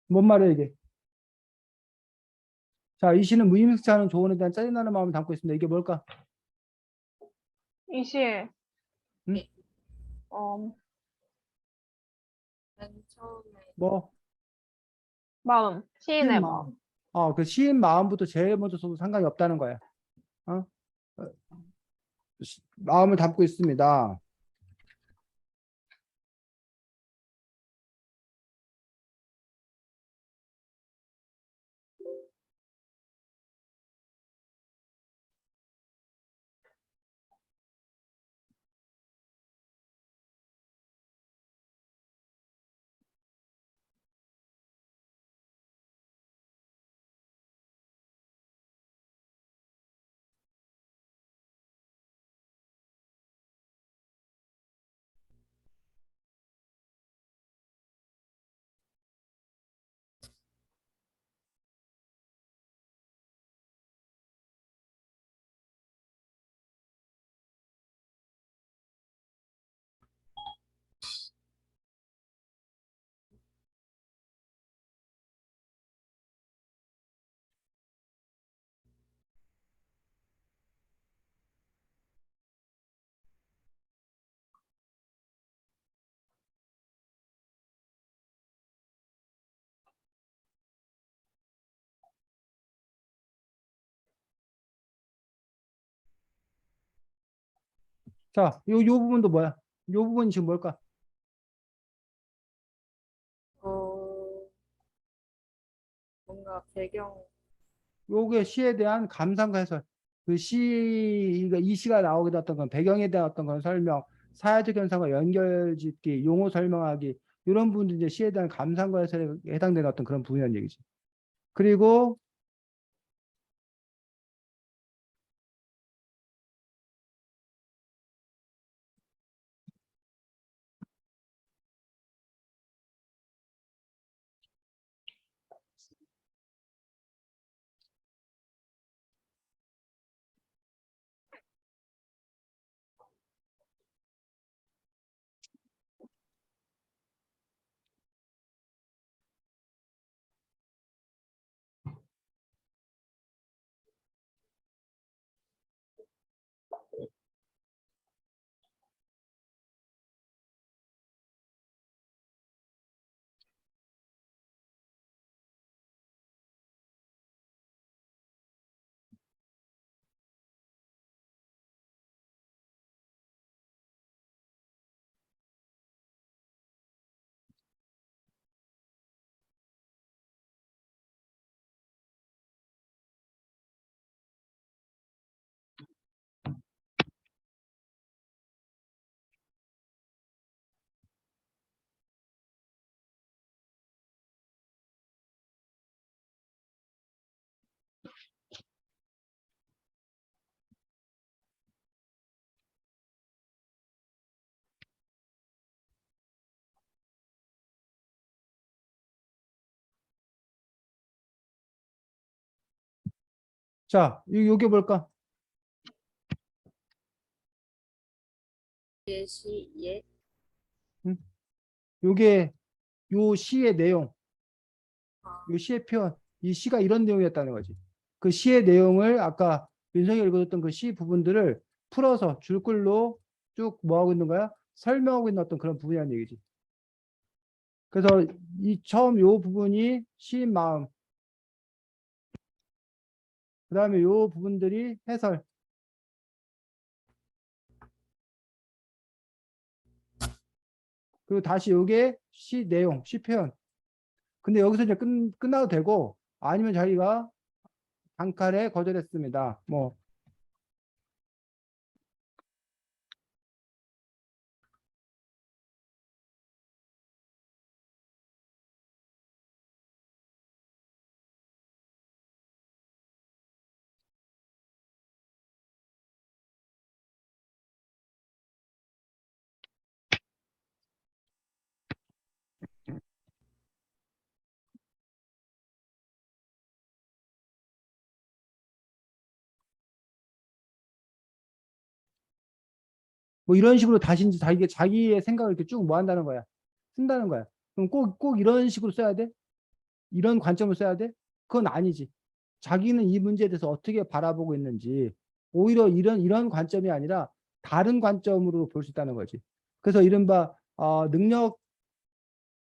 A: 뭔 말이야 이게? 자, 이 시는 무임승차하는 조언에 대한 짜증나는 마음을 담고 있습니다. 이게 뭘까?
C: 이 시에
A: 응?
C: 어
D: 맨 처음에
A: 뭐
C: 마음, 시인의
A: 시인
C: 마음.
A: 마음. 그 시인 마음부터 제일 먼저 써도 상관이 없다는 거야. 어? 마음을 담고 있습니다. 자, 요 부분도 뭐야? 요 부분이 지금 뭘까?
D: 어, 뭔가 배경,
A: 요게 시에 대한 감상과 해설. 그 그러니까 이 시가 나오게 됐던 건 배경에 대한 어떤 건 설명, 사회적 현상과 연결짓기, 용어 설명하기 이런 부분들이 이제 시에 대한 감상과 해설에 해당되는 어떤 그런 부분이라는 얘기지. 그리고 자, 요게 뭘까?
D: 예시, 예,
A: 응? 요게 요 시의 내용,
D: 아,
A: 요 시의 표현, 이 시가 이런 내용이었다는 거지. 그 시의 내용을 아까 윤석이 읽어줬던 그 시 부분들을 풀어서 줄글로 쭉 뭐 하고 있는 거야? 설명하고 있는 어떤 그런 부분이라는 얘기지. 그래서 이 처음 요 부분이 시인 마음, 그 다음에 요 부분들이 해설, 그리고 다시 요게 시 내용, 시 표현. 근데 여기서 이제 끝나도 되고 아니면 자기가 단칼에 거절했습니다. 뭐 뭐 이런 식으로 다시 이제 자기의 생각을 이렇게 쭉 뭐 한다는 거야. 쓴다는 거야. 그럼 꼭 이런 식으로 써야 돼? 이런 관점을 써야 돼? 그건 아니지. 자기는 이 문제에 대해서 어떻게 바라보고 있는지 오히려 이런 관점이 아니라 다른 관점으로 볼 수 있다는 거지. 그래서 이른바 능력자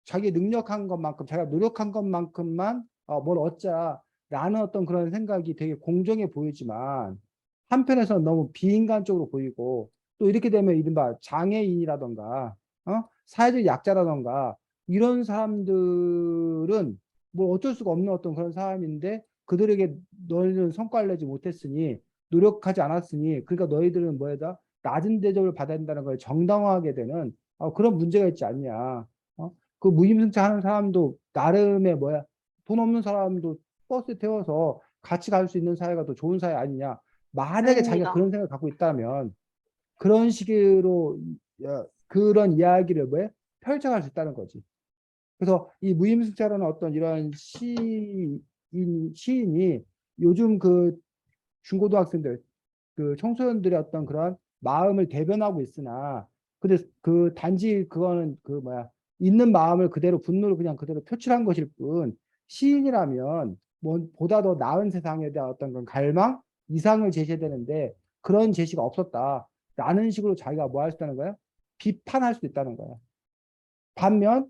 A: 자기 능력한 것만큼 자기가 노력한 것만큼만 뭘 얻자라는 어떤 그런 생각이 되게 공정해 보이지만 한편에서는 너무 비인간적으로 보이고 또 이렇게 되면 이른바 장애인이라던가 사회적 약자라던가 이런 사람들은 뭐 어쩔 수가 없는 어떤 그런 사람인데 그들에게 너희들은 성과를 내지 못했으니 노력하지 않았으니 그러니까 너희들은 뭐에다 낮은 대접을 받아야 된다는 걸 정당화하게 되는 그런 문제가 있지 않냐. 그 무임승차하는 사람도 나름의 뭐야 돈 없는 사람도 버스 태워서 같이 갈 수 있는 사회가 더 좋은 사회 아니냐. 만약에 자기가
C: 아닙니다.
A: 그런 생각을 갖고 있다면 그런 식으로 그런 이야기를 왜 펼쳐갈 수 있다는 거지. 그래서 이 무임승차라는 어떤 이런 시인이 요즘 그 중고등학생들 그 청소년들의 어떤 그런 마음을 대변하고 있으나 근데 그 단지 그거는 그 뭐야 있는 마음을 그대로 분노를 그냥 그대로 표출한 것일 뿐 시인이라면 뭐 보다 더 나은 세상에 대한 어떤 그런 갈망 이상을 제시해야 되는데 그런 제시가 없었다라는 식으로 자기가 뭐 할 수 있다는 거야? 비판할 수 있다는 거야. 반면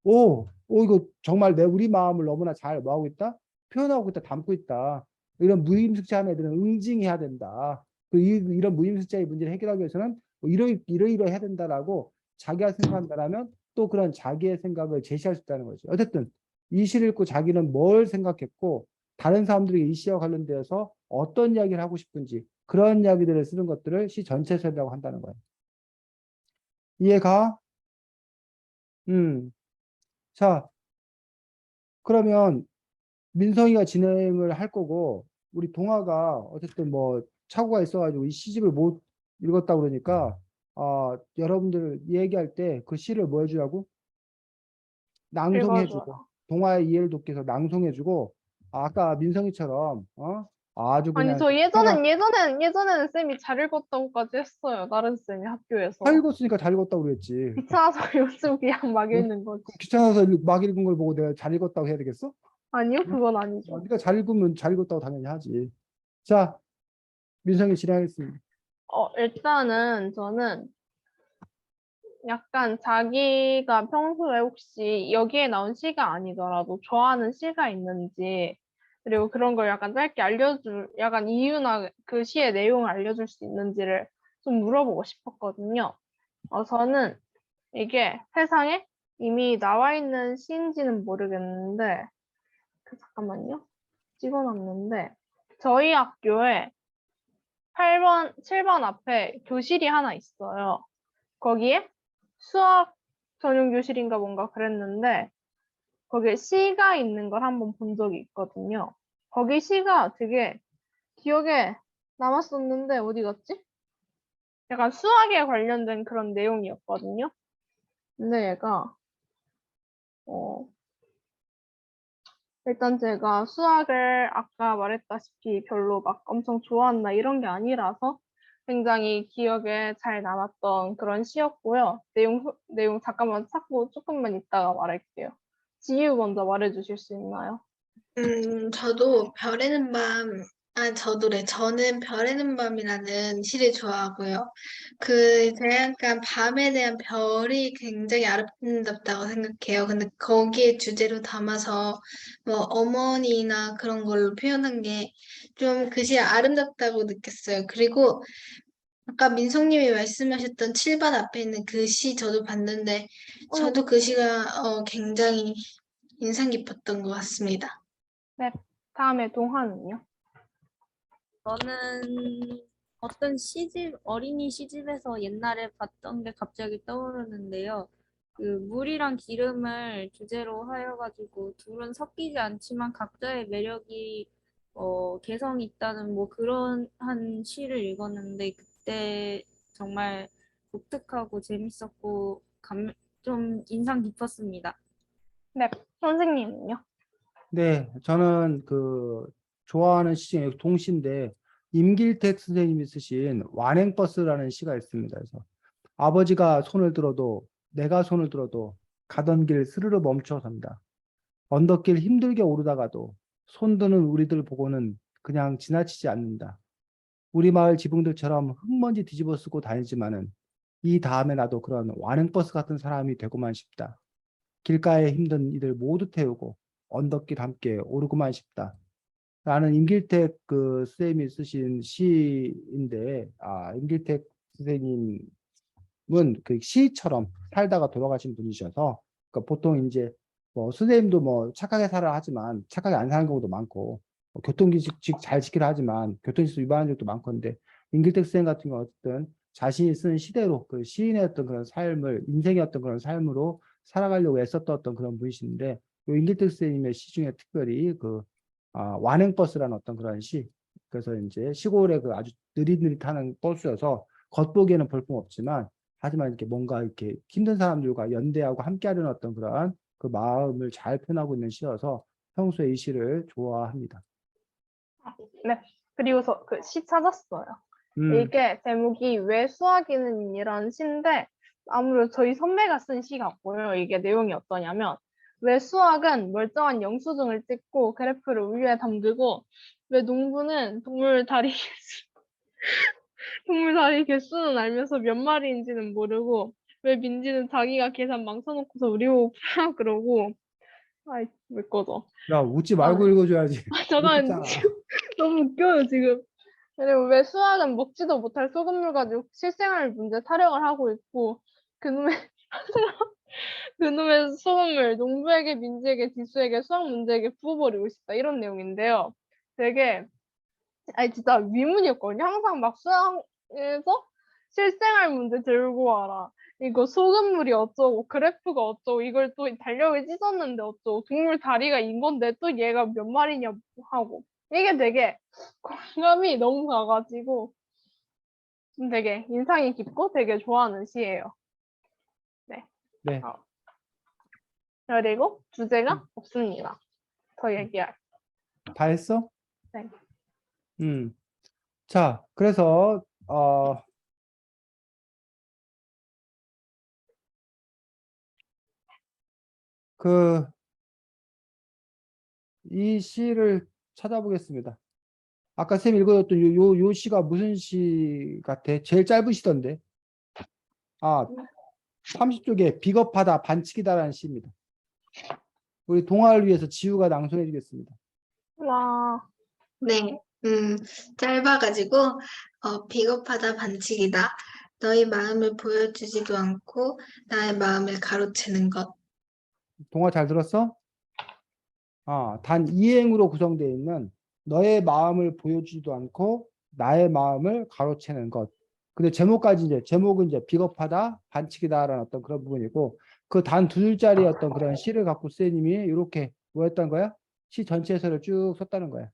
A: 이거 정말 내 우리 마음을 너무나 잘 뭐하고 있다? 표현하고 있다, 담고 있다. 이런 무임승차한 애들은 응징해야 된다. 이런 무임승차의 문제를 해결하기 위해서는 뭐 이러해야 된다라고 자기가 생각한다라면 또 그런 자기의 생각을 제시할 수 있다는 거죠. 어쨌든 이 시를 읽고 자기는 뭘 생각했고 다른 사람들에게 이 시와 관련되어서 어떤 이야기를 하고 싶은지 그런 이야기들을 쓰는 것들을 시 전체에서 한다고 한다는 거예요. 이해가? 자, 그러면 민성이가 진행을 할 거고 우리 동아가 어쨌든 뭐 착오가 있어가지고 이 시집을 못 읽었다 그러니까 여러분들 얘기할 때 그 시를 뭐 해주라고
C: 읽어줘요.
A: 낭송해주고 동아의 이해를 돕기 위해서 낭송해주고 아까 민성이처럼 아주
C: 아니,
A: 그냥
C: 저 예전에는 쌤이 잘 읽었다고까지 했어요. 다른 쌤이
A: 잘
C: 학교에서.
A: 읽었으니까 잘 읽었다고 그랬지.
C: 귀찮아서 요즘 그냥 막
A: 응?
C: 읽는 거지.
A: 귀찮아서 막 읽은 걸 보고 내가 잘 읽었다고 해야 되겠어?
C: 아니요,
A: 응?
C: 그건 아니죠.
A: 네가 잘 읽으면 잘 읽었다고 당연히 하지. 자, 민성이 진행하겠습니다.
C: 일단은 저는 약간 자기가 평소에 혹시 여기에 나온 시가 아니더라도 좋아하는 시가 있는지, 그리고 그런 걸 약간 짧게 약간 이유나 그 시의 내용을 알려줄 수 있는지를 좀 물어보고 싶었거든요. 저는 이게 세상에 이미 나와 있는 시인지는 모르겠는데, 잠깐만요. 찍어놨는데, 저희 학교에 8번, 7번 앞에 교실이 하나 있어요. 거기에 수학 전용 교실인가 뭔가 그랬는데 거기에 시가 있는 걸 한번 본 적이 있거든요. 거기 시가 되게 기억에 남았었는데 어디 갔지? 약간 수학에 관련된 그런 내용이었거든요. 근데 얘가 어, 일단 제가 수학을 아까 말했다시피 별로 막 엄청 좋아한다 이런 게 아니라서 굉장히 기억에 잘 남았던 그런 시였고요. 내용 잠깐만 찾고 조금만 이따가 말할게요. 지유 먼저 말해주실 수 있나요?
B: 저도 별에는 밤, 저는 별에는 밤이라는 시를 좋아하고요. 제가 약간 밤에 대한 별이 굉장히 아름답다고 생각해요. 근데 거기에 주제로 담아서 뭐 어머니나 그런 걸로 표현한 게 좀 그 시 아름답다고 느꼈어요. 그리고 아까 민성님이 말씀하셨던 7번 앞에 있는 그 시 저도 봤는데 저도 그 시가 굉장히 인상 깊었던 것 같습니다.
C: 네. 다음에 동화는요?
D: 저는 어떤 시집, 어린이 시집에서 옛날에 봤던 게 갑자기 떠오르는데요. 그 물이랑 기름을 주제로 하여가지고 둘은 섞이지 않지만 각자의 매력이 개성이 있다는 뭐 그런 한 시를 읽었는데 그때 정말 독특하고 재밌었고 좀 인상 깊었습니다.
C: 네. 선생님은요?
A: 네, 저는 그 좋아하는 시 중에 동시인데 임길택 선생님이 쓰신 완행버스라는 시가 있습니다. 그래서 아버지가 손을 들어도 내가 손을 들어도 가던 길 스르르 멈춰선다. 언덕길 힘들게 오르다가도 손드는 우리들 보고는 그냥 지나치지 않는다. 우리 마을 지붕들처럼 흙먼지 뒤집어 쓰고 다니지만은 이 다음에 나도 그런 완행버스 같은 사람이 되고만 싶다. 길가에 힘든 이들 모두 태우고 언덕길 함께 오르고만 싶다. 라는 임길택 그 선생님이 쓰신 시인데, 임길택 선생님은 그 시처럼 살다가 돌아가신 분이셔서, 그러니까 보통 이제 뭐 선생님도 뭐 착하게 살아 하지만 착하게 안 사는 경우도 많고, 교통규칙 잘 지키라 하지만 교통질서 위반하는 적도 많건데, 임길택 선생님 같은 경우 어쨌든 자신이 쓴 시대로 그 시인의 어떤 그런 삶을, 인생의 어떤 그런 삶으로 살아가려고 애썼던 어떤 그런 분이신데, 요 임길택 선생님의 시 중에 특별히 그 완행버스라는 어떤 그런 시. 그래서 이제 시골에 그 아주 느릿느릿하는 버스여서 겉보기에는 볼품 없지만, 하지만 이렇게 뭔가 이렇게 힘든 사람들과 연대하고 함께하려는 어떤 그런 그 마음을 잘 표현하고 있는 시여서 평소에 이 시를 좋아합니다.
C: 네. 그리고서 그 시 찾았어요.
A: 음,
C: 이게 제목이 왜 수학이는 이런 시인데 아무래도 저희 선배가 쓴 시 같고요. 이게 내용이 어떠냐면 왜 수학은 멀쩡한 영수증을 찍고 그래프를 우유에 담그고 왜 농부는 동물 다리 개수는 알면서 몇 마리인지는 모르고 왜 민지는 자기가 계산 망쳐놓고서 우리 보고 푸라 그러고 아이 왜 꺼져.
A: 야, 웃지
C: 아,
A: 말고 읽어줘야지.
C: 잠깐
A: 웃겼잖아.
C: 너무 웃겨요 지금. 그리고 왜 수학은 먹지도 못할 소금물 가지고 실생활 문제 타령을 하고 있고 그놈의 그놈의 소금물 농부에게 민지에게 지수에게 수학 문제에게 부어버리고 싶다 이런 내용인데요. 되게 아니 진짜 위문이었거든요. 항상 막 수학에서 실생활 문제 들고 와라. 이거 소금물이 어쩌고 그래프가 어쩌고 이걸 또 달력을 찢었는데 어쩌고 동물 다리가 인 건데 또 얘가 몇 마리냐 하고 이게 되게 공감이 너무 가가지고 좀 되게 인상이 깊고 되게 좋아하는 시예요. 네.
A: 네.
C: 그리고 주제가 없습니다. 더 얘기할.
A: 다 했어?
C: 네.
A: 자, 그래서 그 이 시를 찾아보겠습니다. 아까 쌤 읽어줬던 요 시가 무슨 시 같아? 제일 짧은 시던데. 30쪽에 비겁하다 반칙이다라는 시입니다. 우리 동화를 위해서 지우가 낭송해 주겠습니다.
C: 와,
B: 네, 짧아가지고, 비겁하다 반칙이다. 너희 마음을 보여주지도 않고, 나의 마음을 가로채는 것.
A: 동화 잘 들었어? 단 이행으로 구성되어 있는 너의 마음을 보여주지도 않고 나의 마음을 가로채는 것. 근데 제목은 이제 비겁하다, 반칙이다라는 어떤 그런 부분이고 그 단 두 줄짜리 어떤 그런 시를 갖고 선생님이 이렇게 뭐였던 거야? 시 전체 해설을 쭉 썼다는 거야.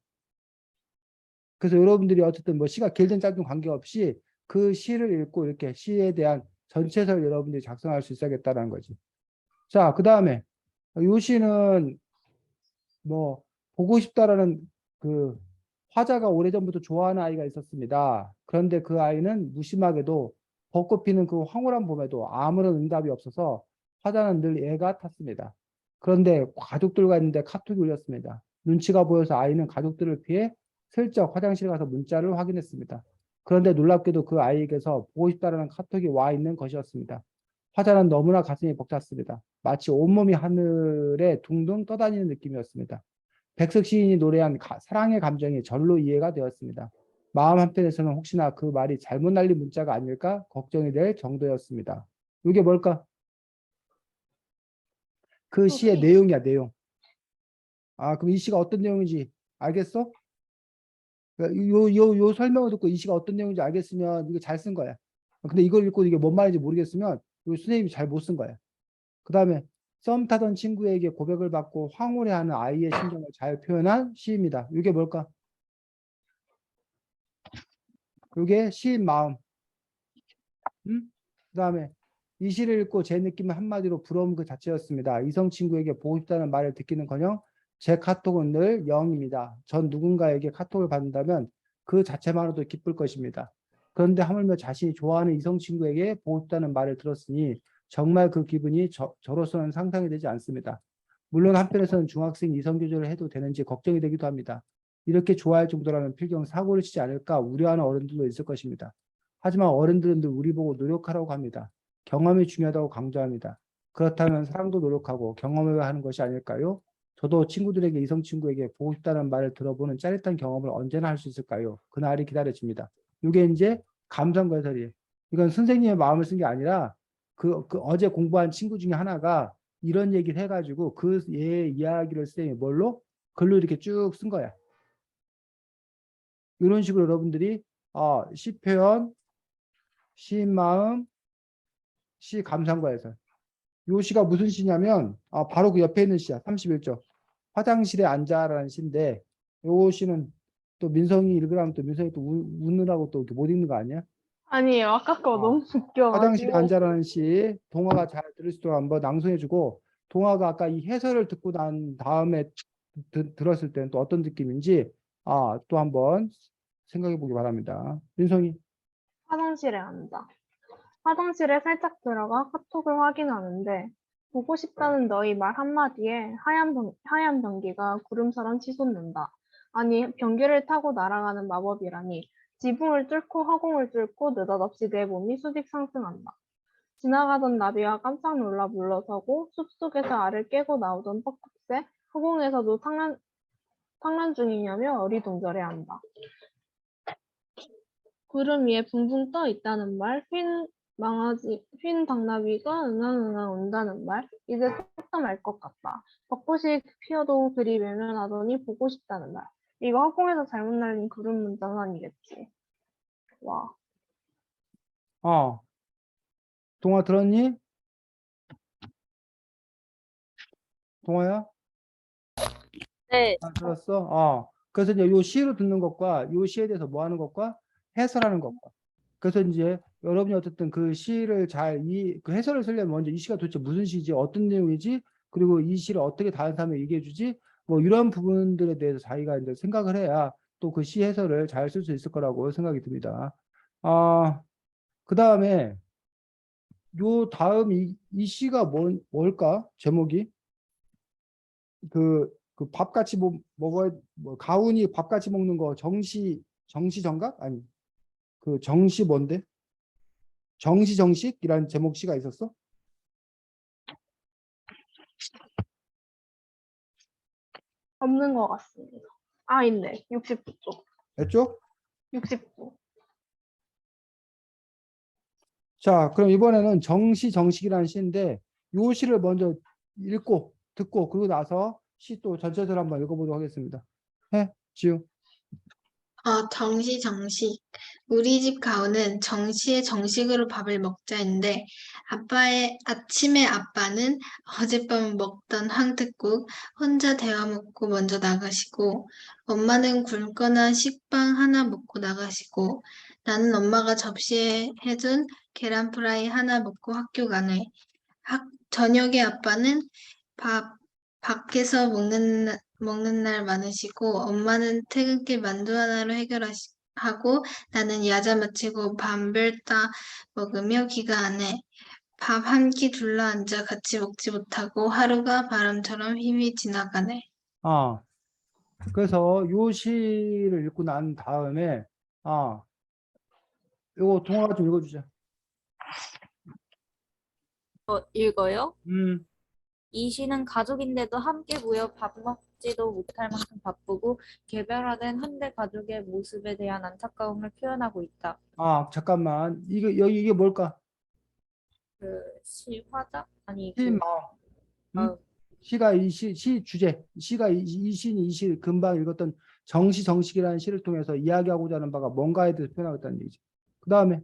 A: 그래서 여러분들이 어쨌든 뭐 시가 길든 짧든 관계없이 그 시를 읽고 이렇게 시에 대한 전체 해설을 여러분들이 작성할 수 있어야겠다라는 거지. 자, 그 다음에 요 시는 뭐 보고 싶다라는 그 화자가 오래전부터 좋아하는 아이가 있었습니다. 그런데 그 아이는 무심하게도 벚꽃 피는 그 황홀한 봄에도 아무런 응답이 없어서 화자는 늘 애가 탔습니다. 그런데 가족들과 있는데 카톡이 울렸습니다. 눈치가 보여서 아이는 가족들을 피해 슬쩍 화장실 가서 문자를 확인했습니다. 그런데 놀랍게도 그 아이에게서 보고 싶다라는 카톡이 와 있는 것이었습니다. 화자는 너무나 가슴이 벅찼습니다. 마치 온몸이 하늘에 둥둥 떠다니는 느낌이었습니다. 백석 시인이 노래한 사랑의 감정이 절로 이해가 되었습니다. 마음 한편에서는 혹시나 그 말이 잘못 날린 문자가 아닐까 걱정이 될 정도였습니다. 이게 뭘까? 그 시의 내용이야, 내용. 그럼 이 시가 어떤 내용인지 알겠어? 요 설명을 듣고 이 시가 어떤 내용인지 알겠으면 이거 잘 쓴 거야. 근데 이걸 읽고 이게 뭔 말인지 모르겠으면 요 선생님이 잘 못 쓴 거야. 그 다음에 썸 타던 친구에게 고백을 받고 황홀해하는 아이의 심정을 잘 표현한 시입니다. 이게 뭘까? 이게 시인 마음. 그 다음에 이 시를 읽고 제 느낌은 한마디로 부러움 그 자체였습니다. 이성 친구에게 보고 싶다는 말을 듣기는커녕 제 카톡은 늘 0입니다. 전 누군가에게 카톡을 받는다면 그 자체만으로도 기쁠 것입니다. 그런데 하물며 자신이 좋아하는 이성 친구에게 보고 싶다는 말을 들었으니 정말 그 기분이 저로서는 상상이 되지 않습니다. 물론 한편에서는 중학생 이성 교제를 해도 되는지 걱정이 되기도 합니다. 이렇게 좋아할 정도라면 필경 사고를 치지 않을까 우려하는 어른들도 있을 것입니다. 하지만 어른들은 늘 우리 보고 노력하라고 합니다. 경험이 중요하다고 강조합니다. 그렇다면 사랑도 노력하고 경험해야 하는 것이 아닐까요? 저도 친구들에게 이성 친구에게 보고 싶다는 말을 들어보는 짜릿한 경험을 언제나 할 수 있을까요? 그날이 기다려집니다. 이게 이제 감성과 해설이에요. 이건 선생님의 마음을 쓴 게 아니라 그 어제 공부한 친구 중에 하나가 이런 얘기를 해가지고 그 얘 이야기를 쌤이 뭘로? 글로 이렇게 쭉 쓴 거야. 이런 식으로 여러분들이 시 표현, 시 마음, 시 감상과 해설. 요 시가 무슨 시냐면 바로 그 옆에 있는 시야. 31쪽. 화장실에 앉아라는 시인데 요 시는 또 민성이 읽으라면 또 민성이 또 웃느라고 또 이렇게 못 읽는 거 아니야?
C: 아니에요. 아까 거
A: 어.
C: 너무
A: 화장실에
C: 웃겨가지고.
A: 앉아라는 시 동화가 잘 들을 수 있도록 한번 낭송해주고 동화가 아까 이 해설을 듣고 난 다음에 들었을 때는 또 어떤 느낌인지 또 한번 생각해 보기 바랍니다. 민성이.
C: 화장실에 앉아. 화장실에 살짝 들어가 카톡을 확인하는데 보고 싶다는 너희 말 한마디에 하얀 변기가 구름처럼 치솟는다. 아니, 변기를 타고 날아가는 마법이라니. 지붕을 뚫고 허공을 뚫고 느닷없이 내 몸이 수직 상승한다. 지나가던 나비가 깜짝 놀라 물러서고 숲속에서 알을 깨고 나오던 뻑뻑새, 허공에서도 상란 중이냐며 어리둥절해한다. 구름 위에 붕붕 떠 있다는 말, 휜 당나비가 응앙응앙 온다는 말, 이제 뚝딱 말 것 같다. 벚꽃이 피어도 그리 외면하더니 보고 싶다는 말. 이거 허공에서 잘못 날린 구름 문자는 아니겠지. 와.
A: 어, 동화 들었니? 동화야?
D: 네.
A: 들었어? 그래서 이제 요 시로 듣는 것과 요 시에 대해서 뭐 하는 것과 해설하는 것과. 그래서 이제 여러분이 어쨌든 그 시를 그 해설을 쓰려면 먼저 이 시가 도대체 무슨 시지, 어떤 내용이지, 그리고 이 시를 어떻게 다른 사람에게 얘기해 주지, 뭐 이런 부분들에 대해서 자기가 이제 생각을 해야 또 그 시 해설을 잘 쓸 수 있을 거라고 생각이 듭니다. 그 다음에 요 다음 이 시가 뭘까? 제목이? 그 밥같이 먹어야 가훈이 밥같이 먹는 거 정시정각? 아니 그 정시 뭔데? 정시정식이라는 제목 시가 있었어?
C: 없는 것 같습니다. 아, 있네. 69쪽.
A: 몇 쪽?
C: 69.
A: 자, 그럼 이번에는 정시정식이라는 시인데 요 시를 먼저 읽고 듣고 그러고 나서 시 또 전체적으로 한번 읽어보도록 하겠습니다. 해, 지우.
B: 정시, 정식. 우리 집 가훈은 정시에 정식으로 밥을 먹자인데, 아침에 아빠는 어젯밤 먹던 황태국 혼자 데워 먹고 먼저 나가시고, 엄마는 굶거나 식빵 하나 먹고 나가시고, 나는 엄마가 접시에 해둔 계란 프라이 하나 먹고 학교 가네. 저녁에 아빠는 밥, 밖에서 먹는 날 많으시고, 엄마는 퇴근길 만두 하나로 하고, 나는 야자 마치고 밤별 따 먹으며 귀가 안 해. 밥 한 끼 둘러앉아 같이 먹지 못하고 하루가 바람처럼 휘휘 지나가네.
A: 아, 그래서 요 시를 읽고 난 다음에 요거 동화가 좀 읽어주자.
D: 읽어요?
A: 음.
D: 이 시는 가족인데도 함께 모여 밥 먹지도 못할 만큼 바쁘고 개별화된 현대 가족의 모습에 대한 안타까움을 표현하고 있다.
A: 잠깐만. 이게 뭘까?
D: 그 시화자? 아니
A: 시
D: 그
A: 마음. 음?
D: 어,
A: 시가 시 주제. 시가 이 시는 이 시 금방 읽었던 정식이라는 시를 통해서 이야기하고자 하는 바가 뭔가에 대해서 표현하고 있다는 얘기죠. 그 다음에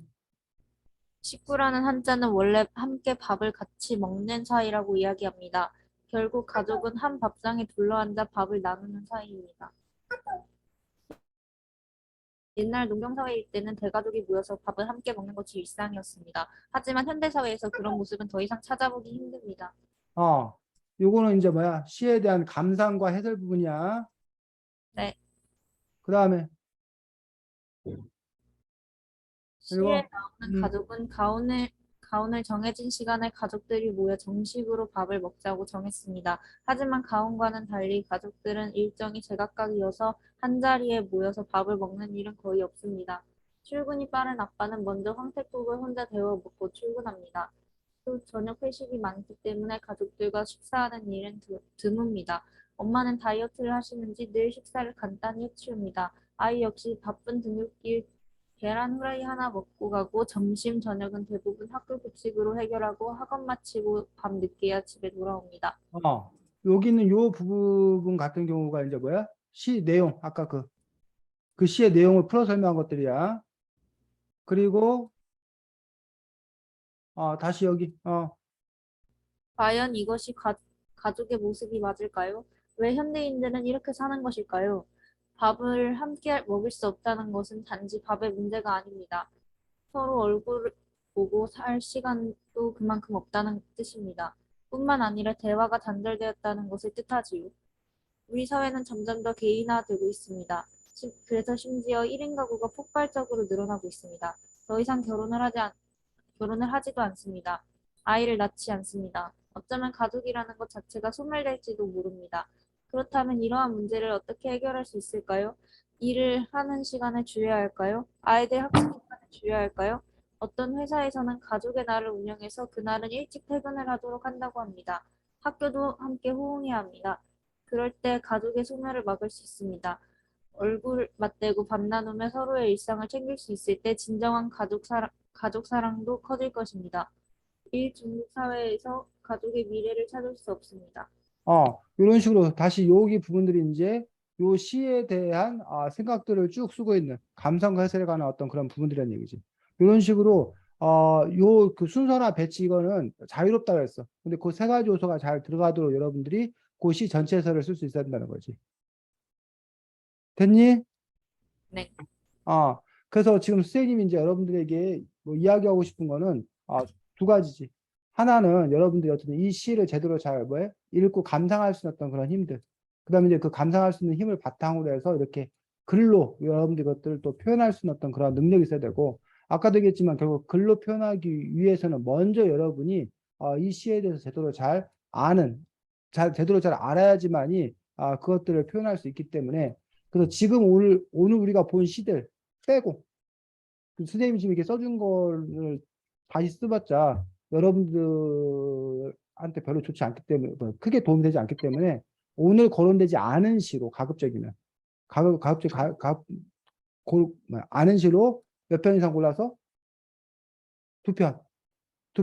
D: 식구라는 한자는 원래 함께 밥을 같이 먹는 사이라고 이야기합니다. 결국 가족은 한 밥상에 둘러앉아 밥을 나누는 사이입니다. 옛날 농경사회일 때는 대가족이 모여서 밥을 함께 먹는 것이 일상이었습니다. 하지만 현대사회에서 그런 모습은 더 이상 찾아보기 힘듭니다.
A: 요거는 이제 뭐야? 시에 대한 감상과 해설 부분이야.
D: 네.
A: 그 다음에
D: 시에
A: 그리고
D: 나오는 가족은 가온을 정해진 시간에 가족들이 모여 정식으로 밥을 먹자고 정했습니다. 하지만 가온과는 달리 가족들은 일정이 제각각이어서 한자리에 모여서 밥을 먹는 일은 거의 없습니다. 출근이 빠른 아빠는 먼저 황태국을 혼자 데워 먹고 출근합니다. 또 저녁 회식이 많기 때문에 가족들과 식사하는 일은 드뭅니다. 엄마는 다이어트를 하시는지 늘 식사를 간단히 해치웁니다. 아이 역시 바쁜 등굣길 계란 후라이 하나 먹고 가고 점심, 저녁은 대부분 학교 급식으로 해결하고 학원 마치고 밤 늦게야 집에 돌아옵니다.
A: 여기 있는 요 부분 같은 경우가 이제 뭐야? 시 내용, 아까 그 시의 내용을 풀어 설명한 것들이야. 그리고, 다시 여기,
D: 과연 이것이 가족의 모습이 맞을까요? 왜 현대인들은 이렇게 사는 것일까요? 밥을 함께 먹을 수 없다는 것은 단지 밥의 문제가 아닙니다. 서로 얼굴을 보고 살 시간도 그만큼 없다는 뜻입니다. 뿐만 아니라 대화가 단절되었다는 것을 뜻하지요. 우리 사회는 점점 더 개인화되고 있습니다. 그래서 심지어 1인 가구가 폭발적으로 늘어나고 있습니다. 더 이상 결혼을 하지도 않습니다. 아이를 낳지 않습니다. 어쩌면 가족이라는 것 자체가 소멸될지도 모릅니다. 그렇다면 이러한 문제를 어떻게 해결할 수 있을까요? 일을 하는 시간에 줄여야 할까요? 아이들 학습 시간에 줄여야 할까요? 어떤 회사에서는 가족의 날을 운영해서 그날은 일찍 퇴근을 하도록 한다고 합니다. 학교도 함께 호응해야 합니다. 그럴 때 가족의 소멸을 막을 수 있습니다. 얼굴 맞대고 밥 나누며 서로의 일상을 챙길 수 있을 때 진정한 가족 사랑도 커질 것입니다. 일중국 사회에서 가족의 미래를 찾을 수 없습니다.
A: 이런 식으로 다시 여기 부분들이 이제 요 시에 대한 생각들을 쭉 쓰고 있는 감상과 해설에 관한 어떤 그런 부분들이라는 얘기지. 이런 식으로 요 그 순서나 배치 이거는 자유롭다고 했어. 근데 그 세 가지 요소가 잘 들어가도록 여러분들이 그 시 전체 해설을 쓸 수 있어야 된다는 거지. 됐니?
D: 네.
A: 그래서 지금 선생님이 이제 여러분들에게 뭐 이야기하고 싶은 거는 두 가지지. 하나는 여러분들이 어쨌든 이 시를 제대로 잘 뭐해? 읽고 감상할 수 있는 어떤 그런 힘들. 그다음에 이제 그 감상할 수 있는 힘을 바탕으로 해서 이렇게 글로 여러분들 것들을 또 표현할 수 있는 어떤 그런 능력이 있어야 되고 아까도 얘기했지만 결국 글로 표현하기 위해서는 먼저 여러분이 이 시에 대해서 제대로 잘 아는 제대로 잘 알아야지만이 그것들을 표현할 수 있기 때문에 그래서 지금 오늘 우리가 본 시들 빼고 선생님이 지금 이렇게 써준 거를 다시 써봤자 여러분들한테 별로 좋지 않기 때문에 뭐 크게 도움이 되지 않기 때문에 오늘 거론되지 않은 시로 가급적이면 가급적 아는 시로 몇 편 이상 골라서 두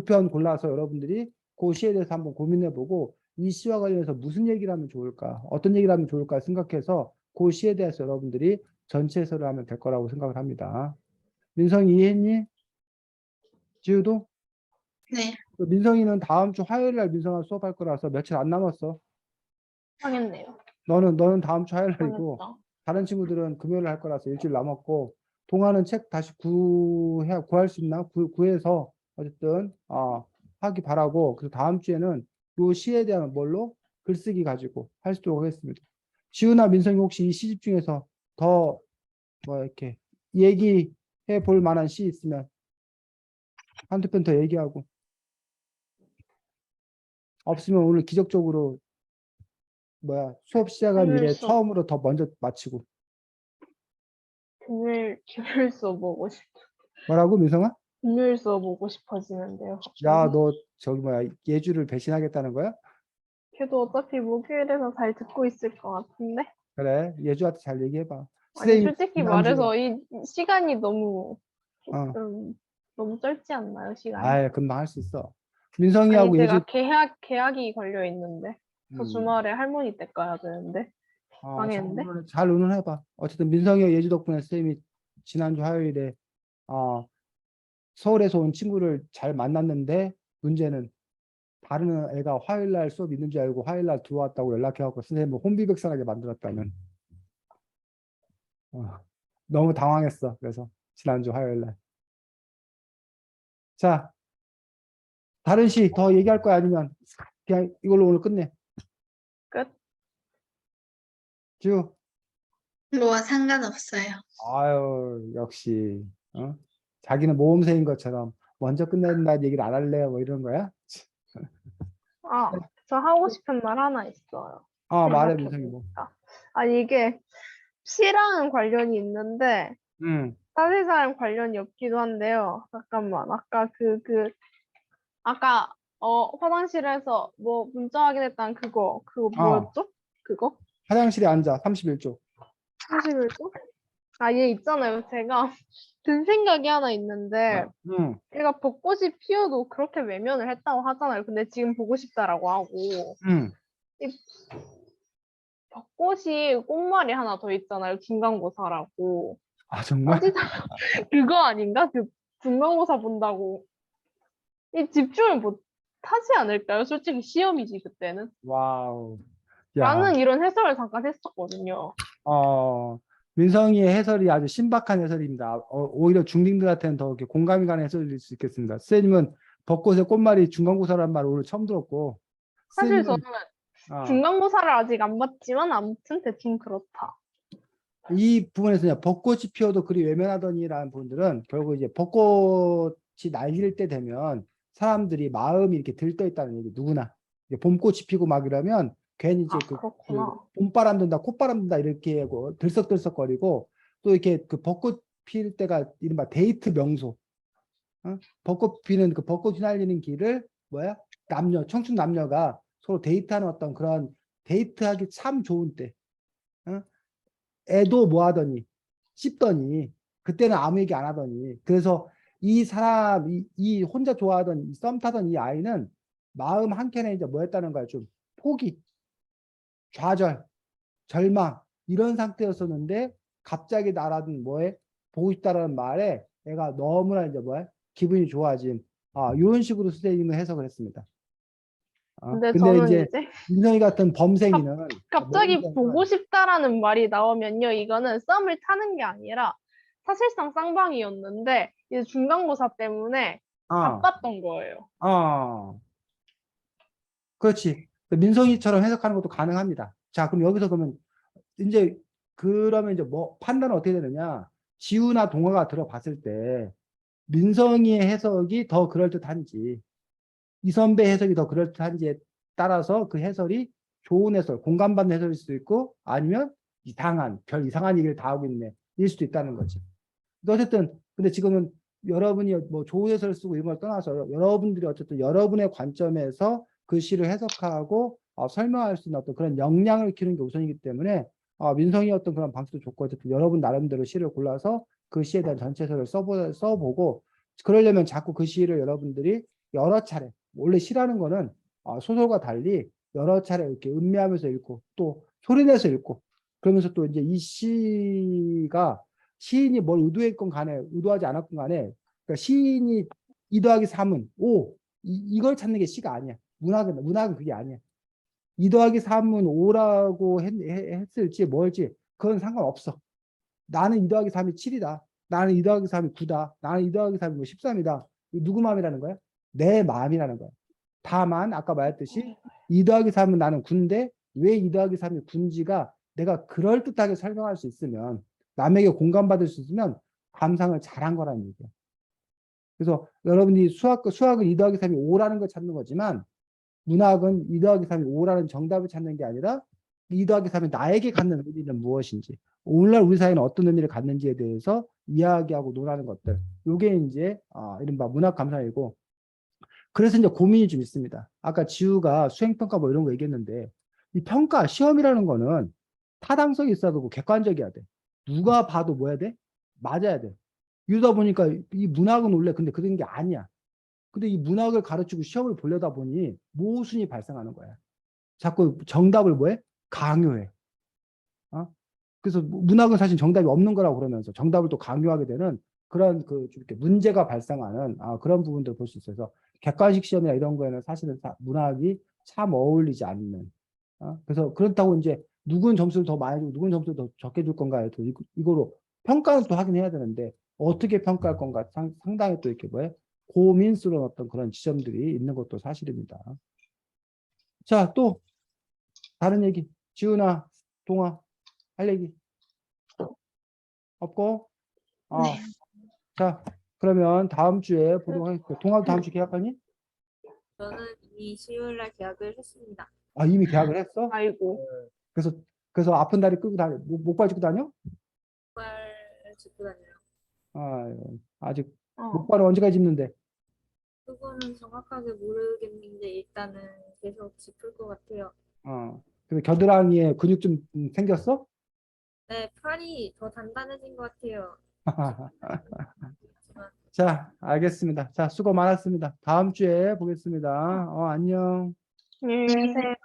A: 편 골라서 여러분들이 그 시에 대해서 한번 고민해보고 이 시와 관련해서 무슨 얘기를 하면 좋을까 어떤 얘기를 하면 좋을까 생각해서 그 시에 대해서 여러분들이 전체 해설을 하면 될 거라고 생각을 합니다. 민성이 이해했니? 지우도?
B: 네.
A: 민성이는 다음 주 화요일 날 민성아 수업할 거라서 며칠 안 남았어.
C: 망했네요.
A: 너는 다음 주 화요일 날이고
C: 망했다.
A: 다른 친구들은 금요일 날 할 거라서 일주일 남았고 동아는 책 다시 구할 수 있나? 구해서 어쨌든 하기 바라고 그래서 다음 주에는 요 시에 대한 뭘로 글쓰기 가지고 할 수 있도록 하겠습니다. 지우나 민성이 혹시 이 시집 중에서 더 뭐 이렇게 얘기해 볼 만한 시 있으면 한두 편 더 얘기하고 없으면 오늘 기적적으로 수업 시작한
C: 금요일
A: 이래
C: 수업,
A: 처음으로 더 먼저 마치고
C: 금요일 수업 보고
A: 뭐라고 민성아?
C: 금요일 수업 보고 싶어지는데요,
A: 야,
C: 갑자기.
A: 너 저기 예주를 배신하겠다는 거야?
C: 걔도 어차피 목요일에서 잘 듣고 있을 것 같은데?
A: 그래, 예주한테 잘 얘기해봐.
C: 아니,
A: 선생님이
C: 솔직히
A: 지난주에
C: 말해서 이 시간이 너무,
A: 어,
C: 너무 짧지 않나요, 시간이?
A: 금방 할 수 있어.
C: 아니,
A: 민성이하고 예주
C: 제가 계약이 걸려 있는데. 저
A: 음,
C: 주말에 할머니 댁 가야 되는데. 망했는데?
A: 잘 의논해봐. 어쨌든 민성이와 예주 덕분에 선생님이 지난주 화요일에 어, 서울에서 온 친구를 잘 만났는데 문제는 다른 애가 화요일 날 수업 있는 줄 알고 화요일 날 들어왔다고 연락해갖고 선생님을 혼비백산하게 만들었다는. 어, 너무 당황했어. 그래서 지난주 화요일 날. 자, 다른 시 더 얘기할 거야 아니면 그냥 이걸로 오늘 끝내.
C: 끝.
A: 쭉.
B: 뭐와 상관없어요.
A: 아유, 역시 자기는 모험생인 것처럼 먼저 끝낸다는 얘기를 안 할래요 뭐 이런 거야?
C: 아, 저 하고 싶은 말 하나 있어요.
A: 말해 민성이 뭐.
C: 생각해보니까. 아니, 이게 시랑은 관련이 있는데,
A: 응.
C: 사실상 관련이 없기도 한데요. 잠깐만, 아까 아까 화장실에서 뭐 문자 확인했다는 그거
A: 아.
C: 뭐였죠? 그거?
A: 화장실에 앉아 31조.
C: 31조? 아, 얘 있잖아요. 제가 든 생각이 하나 있는데
A: 응.
C: 얘가 벚꽃이 피어도 그렇게 외면을 했다고 하잖아요. 근데 지금 보고 싶다라고 하고
A: 응.
C: 이 벚꽃이 꽃말이 하나 더 있잖아요. 중간고사라고.
A: 아 정말?
C: 어디다 그거 아닌가? 그 중간고사 본다고 이 집중을 못 하지 않을까요? 솔직히 시험이지 그때는.
A: 와우. 야.
C: 라는 이런 해석을 잠깐 했었거든요.
A: 민성이의 해설이 아주 신박한 해설입니다. 오히려 중딩들한테는 더 이렇게 공감이 가는 해설일 수 있겠습니다. 선생님은 벚꽃의 꽃말이 중간고사라는 말을 오늘 처음 들었고,
C: 사실
A: 선생님은
C: 저는
A: 어,
C: 중간고사를 아직 안 봤지만 아무튼 대충 그렇다.
A: 이 부분에서 그냥 벚꽃이 피어도 그리 외면하더니라는 분들은 결국 이제 벚꽃이 날릴 때 되면 사람들이 마음이 이렇게 들떠 있다는 얘기, 누구나. 이제 봄꽃이 피고 막 이러면 괜히 이제
C: 아, 그렇구나.
A: 봄바람 든다, 콧바람 든다 이렇게 하고 들썩들썩거리고 또 이렇게 그 벚꽃 필 때가 이른바 데이트 명소. 벚꽃 피는 그 벚꽃 휘날리는 길을 뭐야? 청춘 남녀가 서로 데이트하는 어떤 그런 데이트하기 참 좋은 때. 어? 애도 뭐 하더니 씹더니 그때는 아무 얘기 안 하더니 그래서 이 사람 이 혼자 좋아하던 썸 타던 이 아이는 마음 한켠에 이제 뭐 했다는 거야. 좀 포기, 좌절, 절망 이런 상태였었는데 갑자기 나라든 뭐해 보고 싶다라는 말에 애가 너무나 이제 뭐야 기분이 좋아진 이런 식으로 선생님은 해석을 했습니다.
C: 근데
A: 근데
C: 저는
A: 이제
C: 이제
A: 민성이 같은 범생이는
C: 갑자기 보고 싶다라는 말이 나오면요. 이거는 썸을 타는 게 아니라 사실상 쌍방이었는데 이제 중간고사 때문에
A: 아,
C: 바빴던 거예요.
A: 아, 그렇지. 민성이처럼 해석하는 것도 가능합니다. 자, 그럼 여기서 그러면 이제 그러면 이제 뭐 판단은 어떻게 되느냐? 지우나 동화가 들어봤을 때 민성이의 해석이 더 그럴듯한지 이선배 해석이 더 그럴듯한지에 따라서 그 해설이 좋은 해설, 공감받는 해설일 수도 있고 아니면 별 이상한 얘기를 다 하고 있네 일 수도 있다는 거지. 어쨌든 근데 지금은 여러분이 뭐 좋은 해설을 쓰고 이런 걸 떠나서 여러분들이 어쨌든 여러분의 관점에서 그 시를 해석하고 설명할 수 있는 어떤 그런 역량을 키우는 게 우선이기 때문에 민성이 어떤 그런 방식도 좋고 어쨌든 여러분 나름대로 시를 골라서 그 시에 대한 전체 해설을 써보고 그러려면 자꾸 그 시를 여러분들이 여러 차례 원래 시라는 거는 소설과 달리 여러 차례 이렇게 음미하면서 읽고 또 소리내서 읽고 그러면서 또 이제 이 시가 시인이 뭘 의도했건 간에 의도하지 않았건 간에 그러니까 시인이 2 더하기 3은 5 이걸 찾는 게 시가 아니야. 문학은 그게 아니야. 2 더하기 3은 5라고 했을지 뭘지 그건 상관없어. 나는 2 더하기 3이 7이다. 나는 2 더하기 3이 9다. 나는 2 더하기 3이 뭐 13이다. 누구 마음이라는 거야? 내 마음이라는 거야. 다만 아까 말했듯이 2 더하기 3은 나는 9인데 왜 2 더하기 3이 9인지가 내가 그럴듯하게 설명할 수 있으면 남에게 공감받을 수 있으면 감상을 잘한 거라는 얘기야. 그래서 여러분이 수학은 2 더하기 3이 5라는 걸 찾는 거지만 문학은 2 더하기 3이 5라는 정답을 찾는 게 아니라 2 더하기 3이 나에게 갖는 의미는 무엇인지 오늘날 우리 사회는 어떤 의미를 갖는지에 대해서 이야기하고 논하는 것들 이게 이제 이른바 문학 감상이고 그래서 이제 고민이 좀 있습니다. 아까 지우가 수행평가 뭐 이런 거 얘기했는데 이 평가 시험이라는 거는 타당성이 있어야 되고 객관적이어야 돼. 누가 봐도 뭐 해야 돼? 맞아야 돼. 이러다 보니까 이 문학은 원래 근데 그런 게 아니야. 근데 이 문학을 가르치고 시험을 보려다 보니 모순이 발생하는 거야. 자꾸 정답을 뭐해? 강요해. 어? 그래서 문학은 사실 정답이 없는 거라고 그러면서 정답을 또 강요하게 되는 그런 이렇게 문제가 발생하는 그런 부분들을 볼 수 있어서 객관식 시험이나 이런 거에는 사실은 문학이 참 어울리지 않는. 그래서 그렇다고 이제 누군 점수를 더 많이 주고 누군 점수를 더 적게 줄 건가에 또 이거로 평가는 또 하긴 해야 되는데 어떻게 평가할 건가 상당히 또 이렇게 뭐에 고민스러운 어떤 그런 지점들이 있는 것도 사실입니다. 자, 또 다른 얘기 지훈아, 동아 할 얘기 없고
B: 네.
A: 자 그러면 다음 주에 보도록 하겠습니다. 동아도 다음 주 계약하니?
D: 저는 이미 수요일 날 계약을 했습니다.
A: 이미 계약을 했어?
C: 아이고.
A: 그래서 아픈 다리 끌고 다녀 목발 짚고 다녀?
D: 정말 짚고 다녀요.
A: 아직
C: 어.
A: 목발은 언제까지 짚는데?
D: 그거는 정확하게 모르겠는데 일단은 계속 짚을 것 같아요.
A: 그래서 겨드랑이에 근육 좀 생겼어?
D: 네, 팔이 더 단단해진 것 같아요. 하지만
A: 자, 알겠습니다. 자, 수고 많았습니다. 다음 주에 보겠습니다. 안녕.
C: 안녕히 계세요.